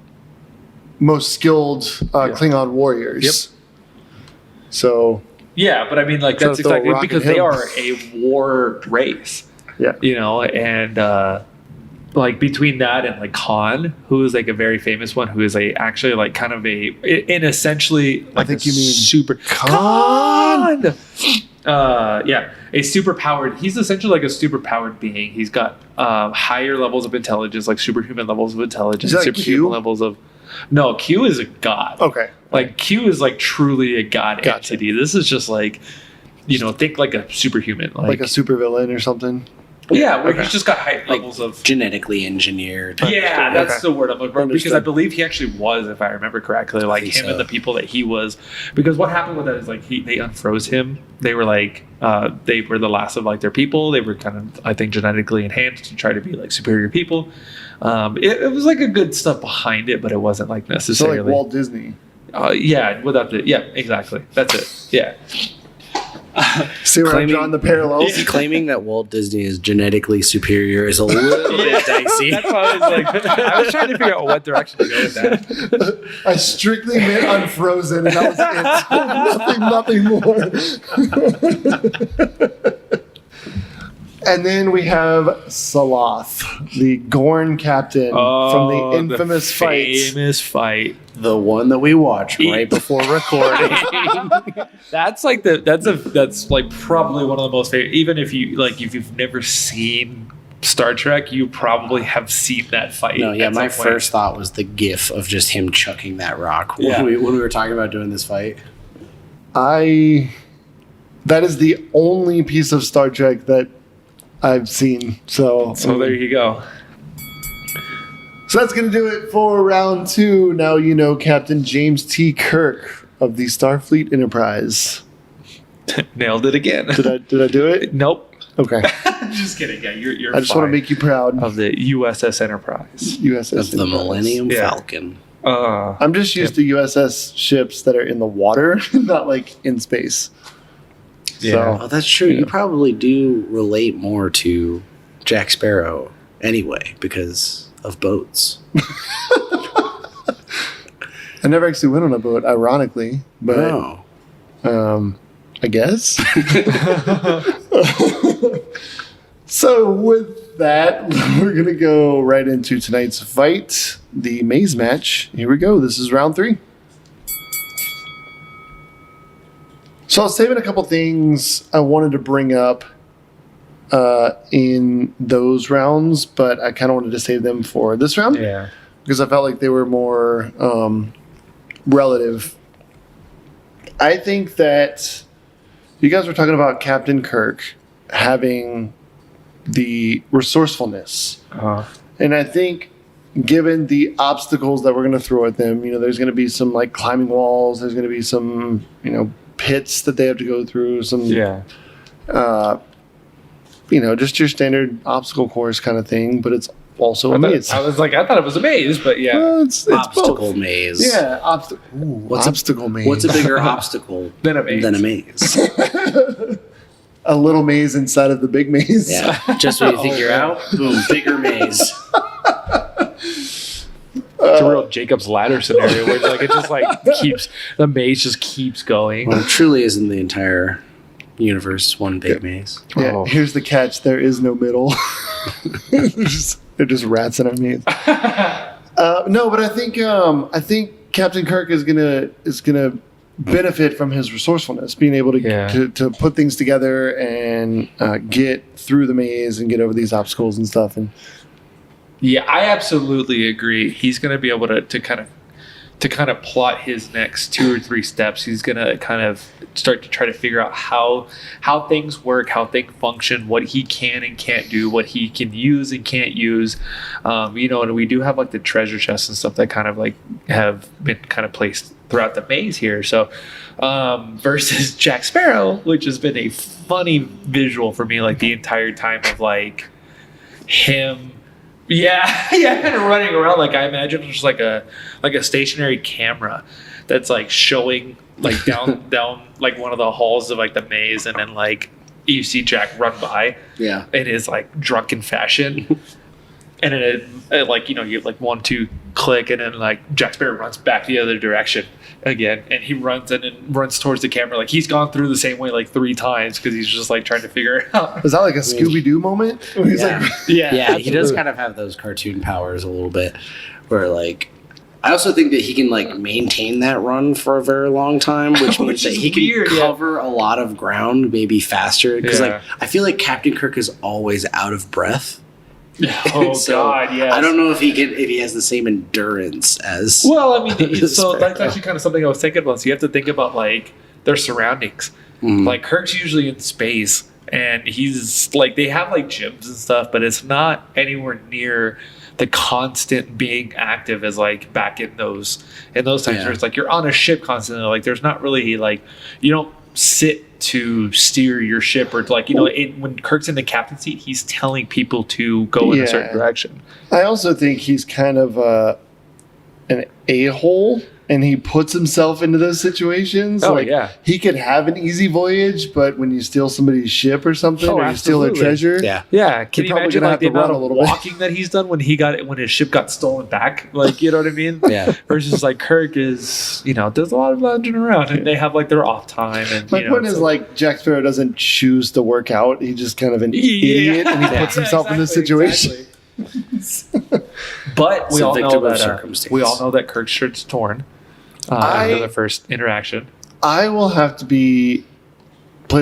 most skilled Klingon warriors. Yep. So yeah, but I mean, like Try that's to throw a exactly rock because at they him. are a war race. yeah, And like between that and like Khan, who is like a very famous one, who is actually like kind of essentially like think a you mean super Khan. yeah, a super powered. He's essentially like a super powered being. He's got higher levels of intelligence, like superhuman levels of intelligence, Is that like superhuman Q? levels of. No, Q is a god. Okay. Like Q is like truly a god Gotcha. entity. This is just like, think like a superhuman, Like a supervillain or something. yeah, where Okay. he's just got high levels of. Genetically engineered. Yeah, that's Okay. the word I'm looking for. Because Understood. I believe he actually was, if I remember correctly, like think him so. and the people that he was. Because what happened with that is like they unfroze him. They were like they were the last of like their people. They were kind of I think genetically enhanced to try to be like superior people. It was like a good stuff behind it, but it wasn't like So necessarily. like Walt Disney. Without the exactly. That's it. Yeah. See where I'm drawing the parallels? Claiming that Walt Disney is genetically superior is a little bit dicey. That's why I was like, I was trying to figure out what direction to go with that. I strictly meant unfrozen, and that was it. nothing more. And then we have Saloth, the Gorn captain from the infamous fight. Famous fight. The one that we watched right before recording. That's like that's like probably one of the most favorite. Even if you've never seen Star Trek, you probably have seen that fight. No, yeah, my first thought was the gif of just him chucking that rock when we were talking about doing this fight. That is the only piece of Star Trek that I've seen. So there you go. So that's going to do it for round 2. Now you know Captain James T. Kirk of the Starfleet Enterprise. Nailed it again. Did I do it? Nope. Okay. Just kidding. Yeah, you're I just want to make you proud of the USS Enterprise. USS of the Enterprise. Millennium Falcon. I'm just used to USS ships that are in the water, not like in space. Yeah. So, that's true. You probably do relate more to Jack Sparrow anyway because of boats. I never actually went on a boat, ironically, but I guess. So with that, we're going to go right into tonight's fight, the maze match. Here we go. This is round 3. So I was saving a couple things I wanted to bring up in those rounds, but I kind of wanted to save them for this round. Yeah. Because I felt like they were more relative. I think that you guys were talking about Captain Kirk having the resourcefulness. And I think given the obstacles that we're going to throw at them, there's going to be some like climbing walls, there's going to be some, pits that they have to go through, some just your standard obstacle course kind of thing, but it's also a maze. I thought it was a maze, but yeah. Well, it's obstacle both. maze. Yeah, obstacle maze. What's a bigger obstacle Than a maze. A little maze inside of the big maze. Yeah, just when you think you're out, boom, bigger maze. It's a real Jacob's Ladder scenario where it just keeps the maze just keeps going. Well, it truly isn't the entire universe one big maze. Yeah, Oh. Here's the catch: there is no middle. they're just rats in our maze. No, but I think Captain Kirk is gonna benefit from his resourcefulness, being able to put things together and get through the maze and get over these obstacles and stuff. And Yeah, I absolutely agree. He's going to be able to kind of plot his next 2 or 3 steps. He's going to kind of start to try to figure out how things work, how things function, what he can and can't do, what he can use and can't use. And we do have like the treasure chests and stuff that kind of like have been kind of placed throughout the maze here. So versus Jack Sparrow, which has been a funny visual for me like the entire time of like him. Yeah, kind of running around like I imagine just like a stationary camera that's like showing like down like one of the halls of like the maze, and then like you see Jack run by in his like drunken fashion, and then it like you have like 1, 2 click, and then like Jack Sparrow runs back the other direction again, and he runs and then runs towards the camera like he's gone through the same way like 3 times because he's just like trying to figure it out. is that like a Scooby-Doo moment? Where he's Yeah, he does kind of have those cartoon powers a little bit where like I also think that he can like maintain that run for a very long time, which means that he can cover a lot of ground maybe faster because like I feel like Captain Kirk is always out of breath. Oh God, yeah. I don't know if he has the same endurance as. Well, I mean, so that's actually kind of something I was thinking about. So you have to think about like their surroundings. Like Kirk's usually in space, and he's like they have like gyms and stuff, but it's not anywhere near the constant being active as like back in those times where it's like you're on a ship constantly. Like there's not really like you don't sit to steer your ship or to like when Kirk's in the captain seat, he's telling people to go in a certain direction. I also think he's kind of an a-hole and he puts himself into those situations. Oh, like, yeah. he could have an easy voyage, but when you steal somebody's ship or something, Oh, or you steal their absolutely. treasure, Yeah. Yeah, can You're you probably imagine gonna like have the to run amount a of little bit. walking that he's done when his ship got stolen back? Like, you know what I mean? Yeah. Versus like Kirk is, does a lot of lounging around, and they have like their off time. And my point is, like, Jack Sparrow doesn't choose to work out. He's just kind of an idiot, and he puts himself in this situation. But we It's a all victim know of that circumstance. Kirk's shirt's torn after the first interaction. I will have to play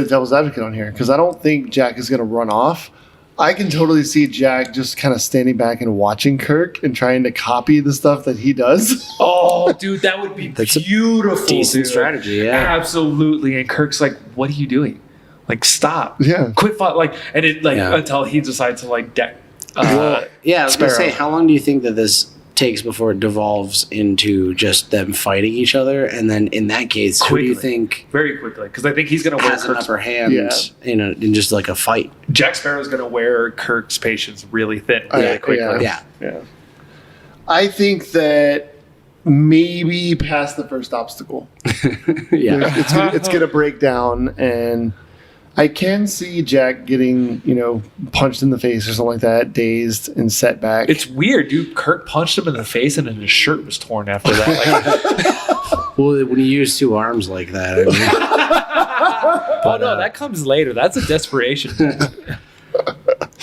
the devil's advocate on here because I don't think Jack is going to run off. I can totally see Jack just kind of standing back and watching Kirk and trying to copy the stuff that he does. Oh, dude, that would be That's a beautiful. decent dude. strategy, yeah. Absolutely. And Kirk's like, "What are you doing? Like, stop! Yeah. Quit fight!" Like, and it Yeah. until he decides to like deck. Yeah, I was going to Sparrow. say, how long do you think that this takes before it devolves into just them fighting each other? And then in that case, who do you Quickly. think Very quickly, because I think he's going to wear has an Kirk's. upper hand Yeah. in just like a fight? Jack Sparrow's going to wear Kirk's patience really thin, really quickly. Yeah. Yeah. I think that maybe past the first obstacle. Yeah. It's going to break down, and I can see Jack getting, punched in the face or something like that, dazed and set back. It's weird, dude. Kirk punched him in the face, and then his shirt was torn after that. Like, Well, when you use two arms like that, I mean, oh no, that comes later. That's a desperation.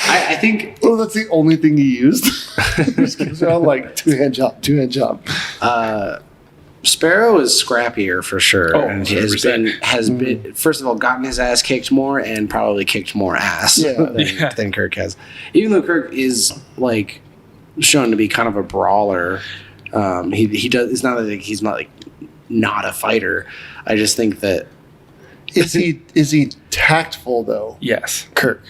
I think well, that's the only thing he used. Just goes around like two-hand job. Sparrow is scrappier for sure, Oh, and he has 100%. been first of all gotten his ass kicked more, and probably kicked more ass than Kirk has. Even though Kirk is like shown to be kind of a brawler, he does. It's not like he's not a fighter. I just think that Is he tactful though? Yes. Kirk.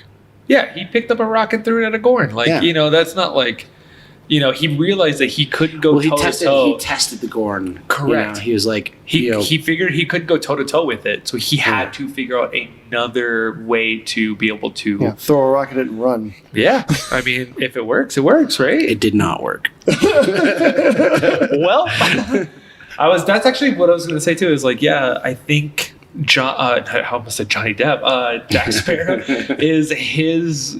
Yeah, he picked up a rock and threw it at a Gorn. Like, Yeah. that's not like, he realized that he couldn't go he toe to tested toe. the Gorn. Correct. He was like He figured he couldn't go toe to toe with it, so he had to figure out another way to be able to. Yeah, throw a rock at it and run. Yeah, I mean, if it works, right? it did not work. Well, that's actually what I was going to say too. Is like, yeah, I think I almost said Johnny Depp. Jack Sparrow is he's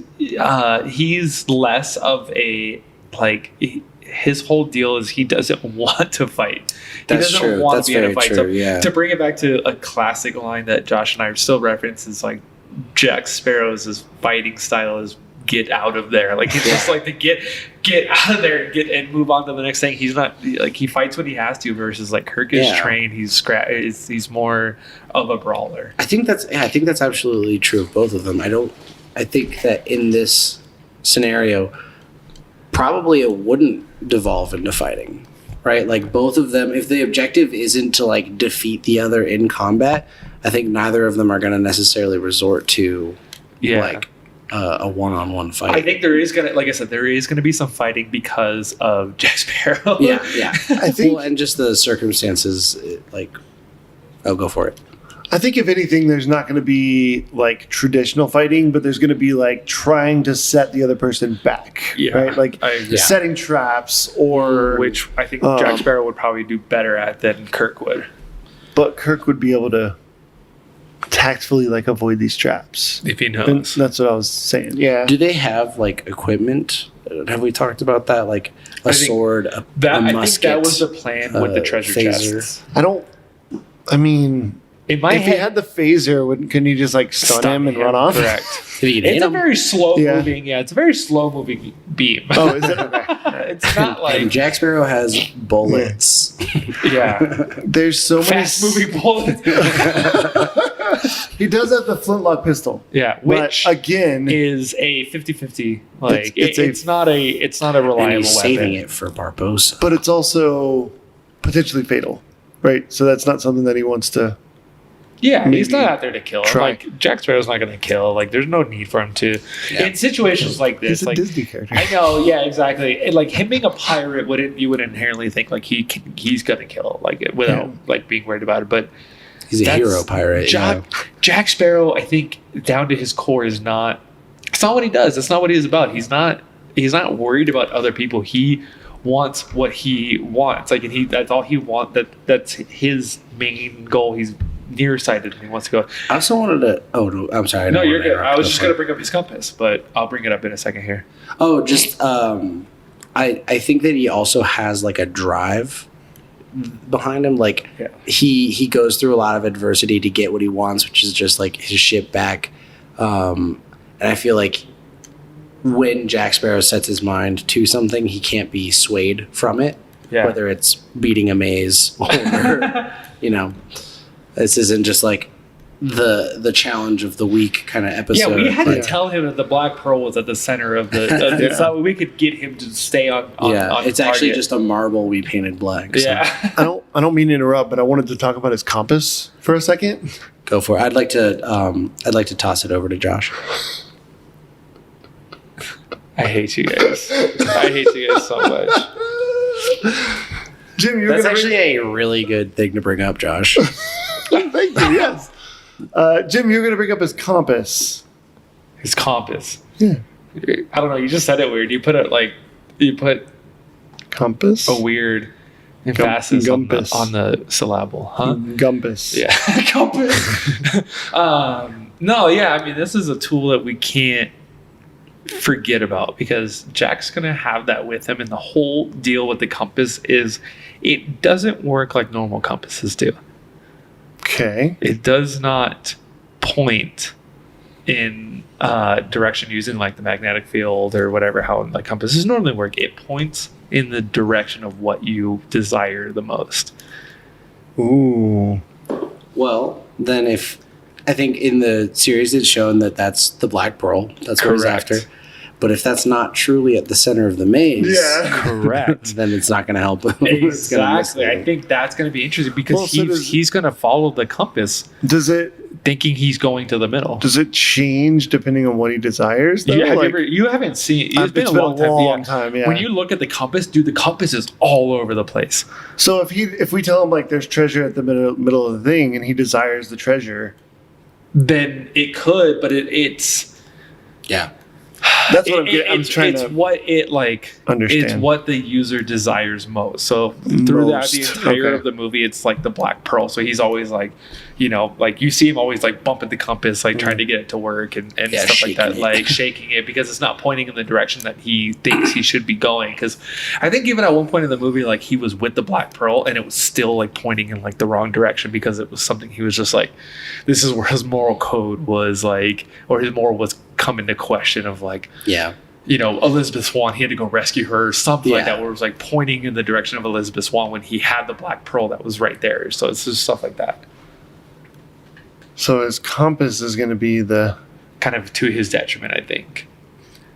less of a his whole deal is he doesn't want to fight. That's he doesn't true. want That's to be in a very fight. true, So yeah. to bring it back to a classic line that Josh and I still reference is like Jack Sparrow's fighting style is get out of there. Like he's just like to get out of there and move on to the next thing. He's not like he fights when he has to versus like Kirk is trained. He's more of a brawler. I think that's absolutely true of both of them. I think that in this scenario, probably it wouldn't devolve into fighting, right? Like both of them, if the objective isn't to like defeat the other in combat, I think neither of them are going to necessarily resort to like a one-on-one fight. I think there is gonna be some fighting because of Jack Sparrow. yeah. I think and just the circumstances, I'll go for it. I think if anything, there's not going to be like traditional fighting, but there's going to be like trying to set the other person back, right? Like setting traps or which I think Jack Sparrow would probably do better at than Kirk would. But Kirk would be able to tactfully like avoid these traps. If he And knows. that's what I was saying. Yeah. Do they have like equipment? Have we talked about that? Like a sword, a I musket, think that was the plan with the treasure phaser. chests. In my if he head, had the phaser, couldn't you just like stun him and run off? Correct. If you can hit It's a him. very slow moving. Yeah, it's a very slow moving beam. Oh, is it? Okay. It's not like And Jack Sparrow has bullets. yeah, There's so many. fast moving bullets. He does have the flintlock pistol. Yeah, But which again, is a 50-50. Like It's it's not a And reliable he's weapon. saving it for Barbosa. but it's also potentially fatal, right? So that's not something that he wants to. Yeah, he's maybe not out there to kill. try. Like Jack Sparrow's not going to kill. Like there's no need for him to. Yeah. In situations like this, He's a like Disney character. I know, yeah, exactly. And, like him being a pirate, you would inherently think like he's going to kill like without like being worried about it. But He's a that's- hero pirate. Jack Sparrow, I think, down to his core is not. It's not what he does. That's not what he is about. He's not worried about other people. He wants what he wants. Like, and that's all he wants. That's his main goal. He's nearsighted and he wants to go. I also wanted to. Oh, no, I'm sorry. No, you're good. I was just going to bring up his compass, but I'll bring it up in a second here. Oh, just I think that he also has like a drive behind him. Like he goes through a lot of adversity to get what he wants, which is just like his ship back. And I feel like when Jack Sparrow sets his mind to something, he can't be swayed from it. Yeah. Whether it's beating a maze or this isn't just like the challenge of the week kind of episode. Yeah, we had to tell him that the Black Pearl was at the center of the so we could get him to stay on it's actually just a marble we painted black. So. Yeah. I don't mean to interrupt, but I wanted to talk about his compass for a second. Go for it. I'd like to toss it over to Josh. I hate you guys. I hate you guys so much. Jim, that's actually a really good thing to bring up, Josh. Thank you. Yes, Jim, you're going to bring up his compass. His compass. Yeah. I don't know. You just said it weird. You put compass. A weird emphasis on the syllable, huh? Gumpus. Yeah, compass. No, yeah. I mean, this is a tool that we can't forget about because Jack's gonna have that with him, and the whole deal with the compass is it doesn't work like normal compasses do. Okay. It does not point in direction using like the magnetic field or whatever how like compasses normally work. It points in the direction of what you desire the most. Ooh. Well, then I think in the series it's shown that that's the Black Pearl. That's what he's after. But if that's not truly at the center of the maze, correct, then it's not going to help. Exactly. I think that's going to be interesting because he's going to follow the compass. Does it? Thinking he's going to the middle. Does it change depending on what he desires? Though? You haven't seen. It's been a long time. Yeah. When you look at the compass, dude, the compass is all over the place. So if we tell him like there's treasure at the middle of the thing and he desires the treasure, then it could, but it's That's what I'm trying to understand. It's what the user desires most. So throughout the entire of the movie, it's like the Black Pearl. So he's always like, like you see him always like bumping the compass, like trying to get it to work and stuff like that, like shaking it because it's not pointing in the direction that he thinks he should be going. Because I think even at one point in the movie, like he was with the Black Pearl and it was still like pointing in like the wrong direction because it was something he was just like, this is where his moral code was like, or his moral was come into question of like, Elizabeth Swann, he had to go rescue her or something like that, where it was like pointing in the direction of Elizabeth Swann when he had the Black Pearl that was right there. So it's just stuff like that. So his compass is going to be the kind of to his detriment, I think.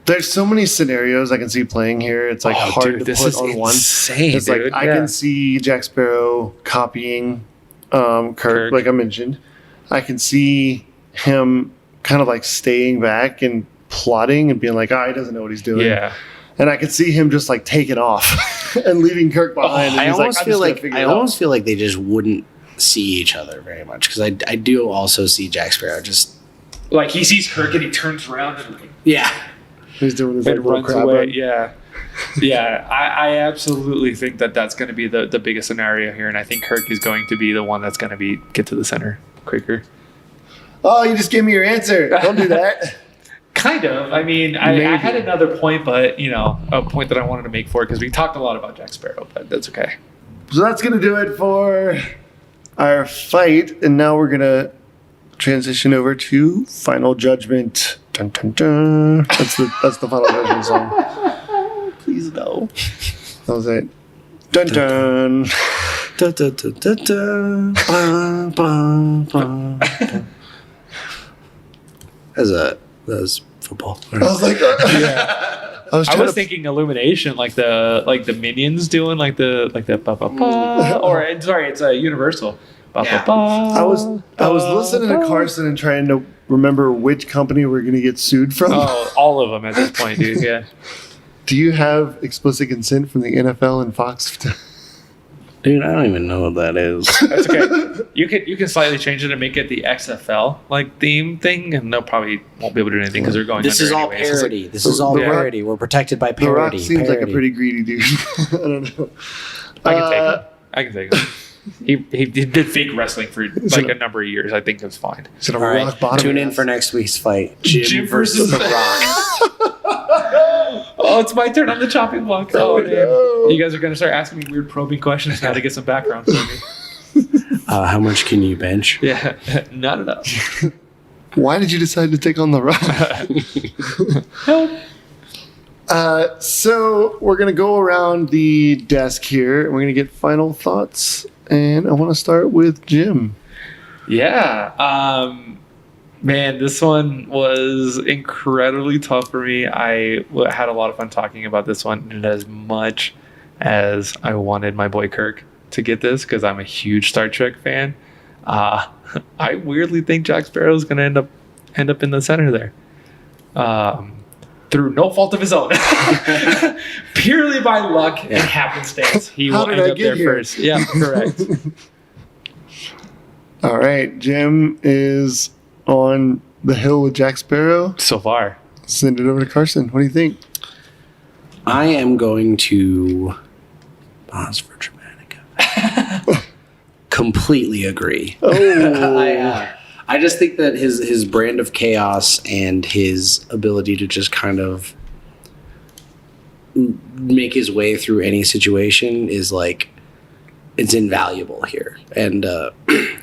There's so many scenarios I can see playing here. It's like hard to put on one. It's like I can see Jack Sparrow copying Kirk, like I mentioned. I can see him kind of like staying back and plotting and being like, he doesn't know what he's doing. Yeah. And I could see him just like taking off and leaving Kirk behind. I almost feel like they just wouldn't see each other very much because I do also see Jack Sparrow just like he sees Kirk and he turns around and he's doing his and runs away. I absolutely think that's going to be the biggest scenario here, and I think Kirk is going to be the one that's going to get to the center quicker. Oh, you just gave me your answer. Don't do that. Kind of. I mean, I had another point, but, a point that I wanted to make for it because we talked a lot about Jack Sparrow, but that's okay. So that's going to do it for our fight. And now we're going to transition over to Final Judgment. Dun, dun, dun. That's the Final Judgment song. Please no. That was it. Dun, dun. Dun, dun, dun, dun, dun. Ba, ba, ba, ba. That was football. I was like, I was thinking Illumination, like the Minions doing like the ba ba ba, or sorry, it's a Universal. Ba ba ba. I was listening to Carson and trying to remember which company we're going to get sued from. Oh, all of them at this point, dude. Yeah. Do you have explicit consent from the NFL and Fox? Dude, I don't even know what that is. That's okay. You can slightly change it and make it the XFL like theme thing, and they'll probably won't be able to do anything because they're going. This under is all anyways. It's parody. This is all The Rock- parody. We're protected by The Rock parody. seems like a Parody. pretty greedy dude. I don't know. I can take it. I can take it. He did fake wrestling for like a number of years. I think it's fine. Is it a All right, rock bottom? tune in for next week's fight. Jim versus The Rock. Oh, it's my turn on the chopping block. Oh, Oh, man. no. You guys are going to start asking me weird probing questions now to get some background for me. How much can you bench? Yeah, not enough. Why did you decide to take on the Rock? Help. So we're gonna go around the desk here, and we're gonna get final thoughts. And I want to start with Jim. Yeah. Man, this one was incredibly tough for me. I had a lot of fun talking about this one, and as much as I wanted my boy Kirk to get this because I'm a huge Star Trek fan, I weirdly think Jack Sparrow is going to end up in the center there, through no fault of his own, purely by luck and happenstance. He How will did end I up get there here? first. Yeah, correct. All right, Jim is on the hill with Jack Sparrow. So far, Send it over to Carson. What do you think? I am going to pause for dramatic effect. Completely agree. Oh, I just think that his brand of chaos and his ability to just kind of make his way through any situation is like, it's invaluable here. And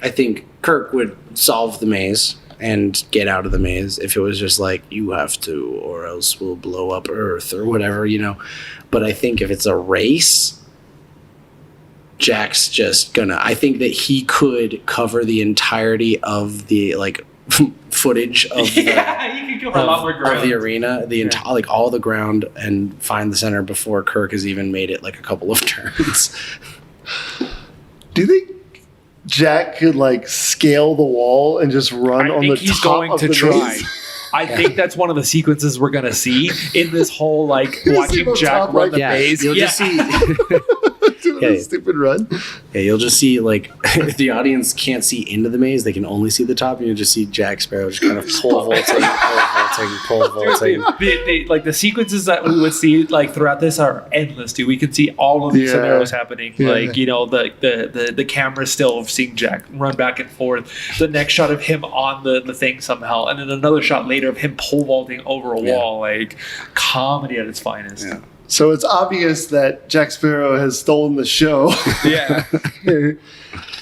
I think Kirk would solve the maze and get out of the maze if it was just like, you have to or else we'll blow up Earth or whatever, you know. But I think if it's a race, Jack's just gonna, I think that he could cover the entirety of the like footage of the, yeah, you can cover a lot more of ground. the arena, the entire, like all the ground, and find the center before Kirk has even made it like a couple of turns. do you think Jack could like scale the wall and just run I on think the he's top going of to the try. maze? I think that's one of the sequences we're gonna see in this whole like see watching the Jack top, run like, the maze. You'll just see. Doing Yeah. a stupid run. Yeah, you'll just see like if the audience can't see into the maze, they can only see the top, and you'll just see Jack Sparrow just kind of pole vaulting. Like the sequences that we would see like throughout this are endless, dude. We could see all of these Yeah. scenarios happening. Yeah. Like, you know, the camera still seeing Jack run back and forth. The next shot of him on the thing somehow, and then another shot later of him pole vaulting over a Yeah. wall. Like comedy at its finest. Yeah. So it's obvious that Jack Sparrow has stolen the show. Yeah.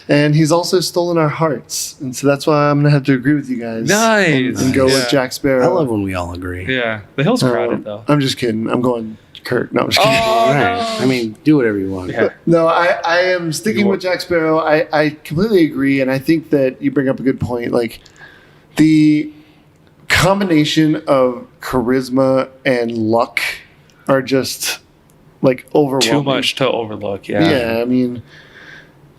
And he's also stolen our hearts. And so that's why I'm going to have to agree with you guys. Nice. And go Yeah. with Jack Sparrow. I love when we all agree. Yeah. The hill's crowded though. I'm just kidding. I'm going Kirk. No, I'm just kidding. Oh, Right. no. I mean, do whatever you want. Yeah. No, I am sticking with Jack Sparrow. I completely agree. And I think that you bring up a good point. Like, the combination of charisma and luck are just, like, overwhelming. Too much to overlook. Yeah. Yeah, I mean,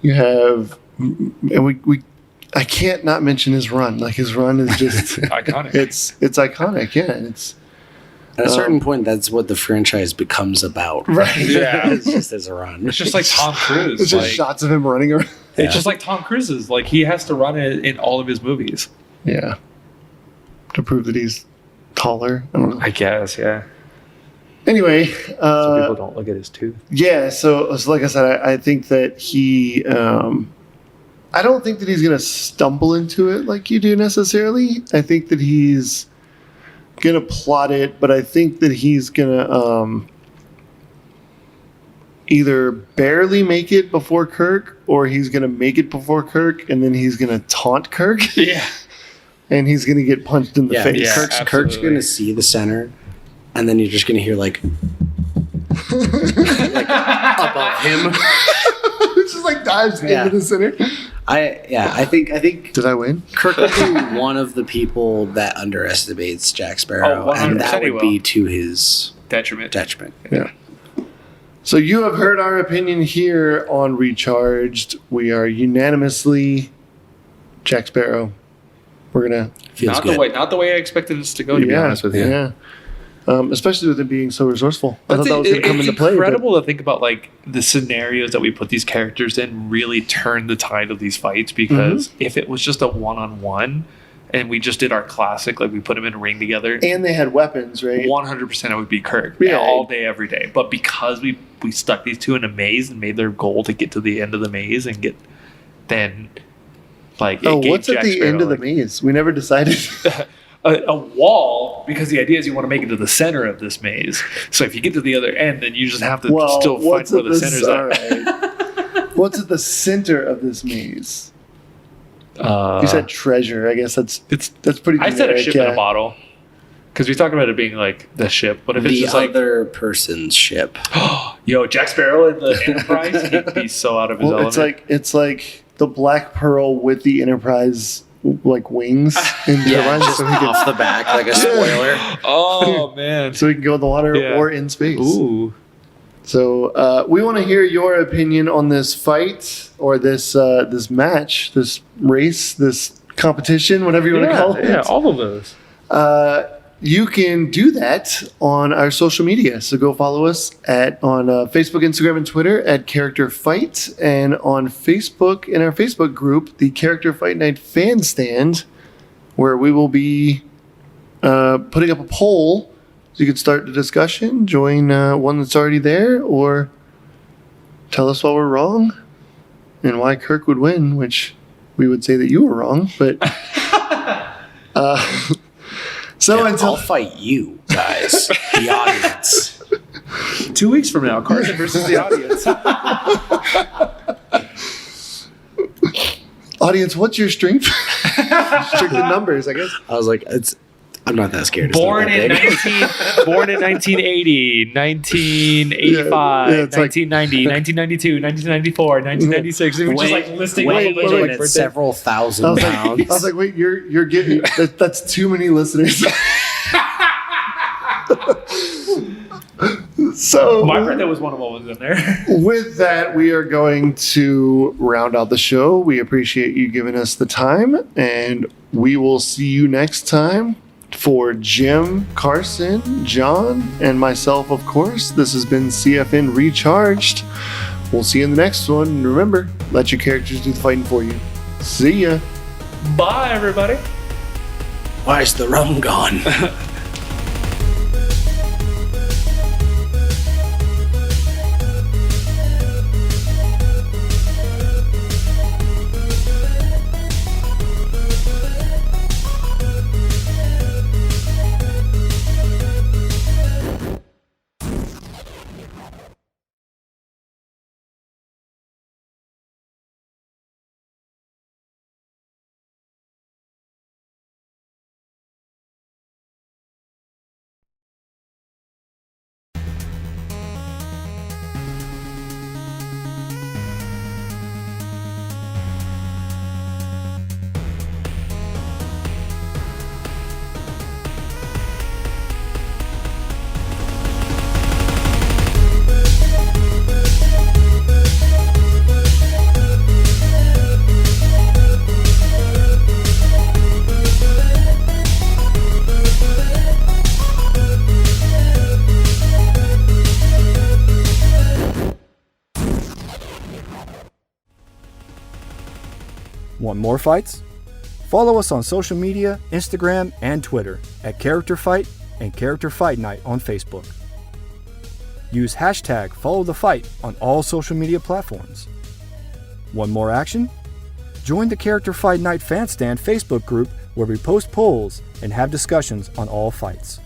you have, and I can't not mention his run. Like, his run is just Iconic. it's iconic. Yeah, it's At a certain point, that's what the franchise becomes about. right. Yeah. It's just as a run. It's just like Tom Cruise. It's just like, shots of him running around. It's just like Tom Cruise's. Like he has to run it in all of his movies. Yeah, to prove that he's taller. I don't know. I guess, yeah. Anyway, So people don't look at his tooth. yeah. So like I said, I think that he. I don't think that he's going to stumble into it like you do necessarily. I think that he's going to plot it, but I think that he's going to either barely make it before Kirk, or he's going to make it before Kirk, and then he's going to taunt Kirk, Yeah. and he's going to get punched in the Yeah, face. Yeah. Kirk's absolutely. going to see the center, and then you're just going to hear like above him. It just like dives Yeah. into the center. I think Did I win? Kirk would be one of the people that underestimates Jack Sparrow, Oh, and 100% that he would will. be to his Detriment. detriment. Yeah. So you have heard our opinion here on Recharged. We are unanimously Jack Sparrow. We're gonna Feels Not good. the way I expected this to go, to be honest with you. Yeah. especially with it being so resourceful. I thought that was going to come into play. It's incredible to think about like the scenarios that we put these characters in really turn the tide of these fights, because if it was just a one-on-one and we just did our classic, like we put them in a ring together, And they had weapons, right? 100% it would be Kirk, Yeah. all day, every day. But because we stuck these two in a maze and made their goal to get to the end of the maze and get then like Oh, it gave what's at Jack the Sparrow, end of the like, maze? We never decided. a wall, because the idea is you want to make it to the center of this maze. So if you get to the other end, then you just have to still find what's where at the center's all at. right. What's at the center of this maze? You said treasure. I guess that's pretty. I said a generic, ship in a bottle, because we talked about it being like the ship. But if it's The just like, other person's ship. yo, Jack Sparrow in the Enterprise, he'd be so out of his Well, element. it's like the Black Pearl with the Enterprise like wings and Yeah, turbines, just so he can off the back like a spoiler. Oh man. so he can go in the water Yeah. or in space. Ooh. So we want to hear your opinion on this fight or this match, this race, this competition, whatever you want to call it. Yeah, all of those. You can do that on our social media. So go follow us on Facebook, Instagram, and Twitter at Character Fight, and on Facebook in our Facebook group, the Character Fight Night Fan Stand, where we will be putting up a poll. So you can start the discussion, join one that's already there, or tell us why we're wrong and why Kirk would win, which we would say that you were wrong. But so And until I'll fight you guys, the audience. 2 weeks from now, Carson versus the audience. audience, what's your strength? Strength in numbers, I guess. I was like, I'm not that scared. It's Born not that in big. born in 1980, 1985, Yeah, it's like- 1990, 1992, 1994, 1996. It was just like listing all Wait, of those like it's birthdays. several I thousand was pounds. like, wait, you're getting that's too many listeners. So My birthday was one of what was in there. with that, we are going to round out the show. We appreciate you giving us the time, and we will see you next time. For Jim, Carson, John, and myself, of course, this has been CFN Recharged. We'll see you in the next one. And remember, let your characters do the fighting for you. See ya. Bye, everybody. Why's the rum gone? Want more fights? Follow us on social media, Instagram, and Twitter at Character Fight and Character Fight Night on Facebook. Use hashtag #FollowTheFight on all social media platforms. Want more action? Join the Character Fight Night Fan Stand Facebook group where we post polls and have discussions on all fights.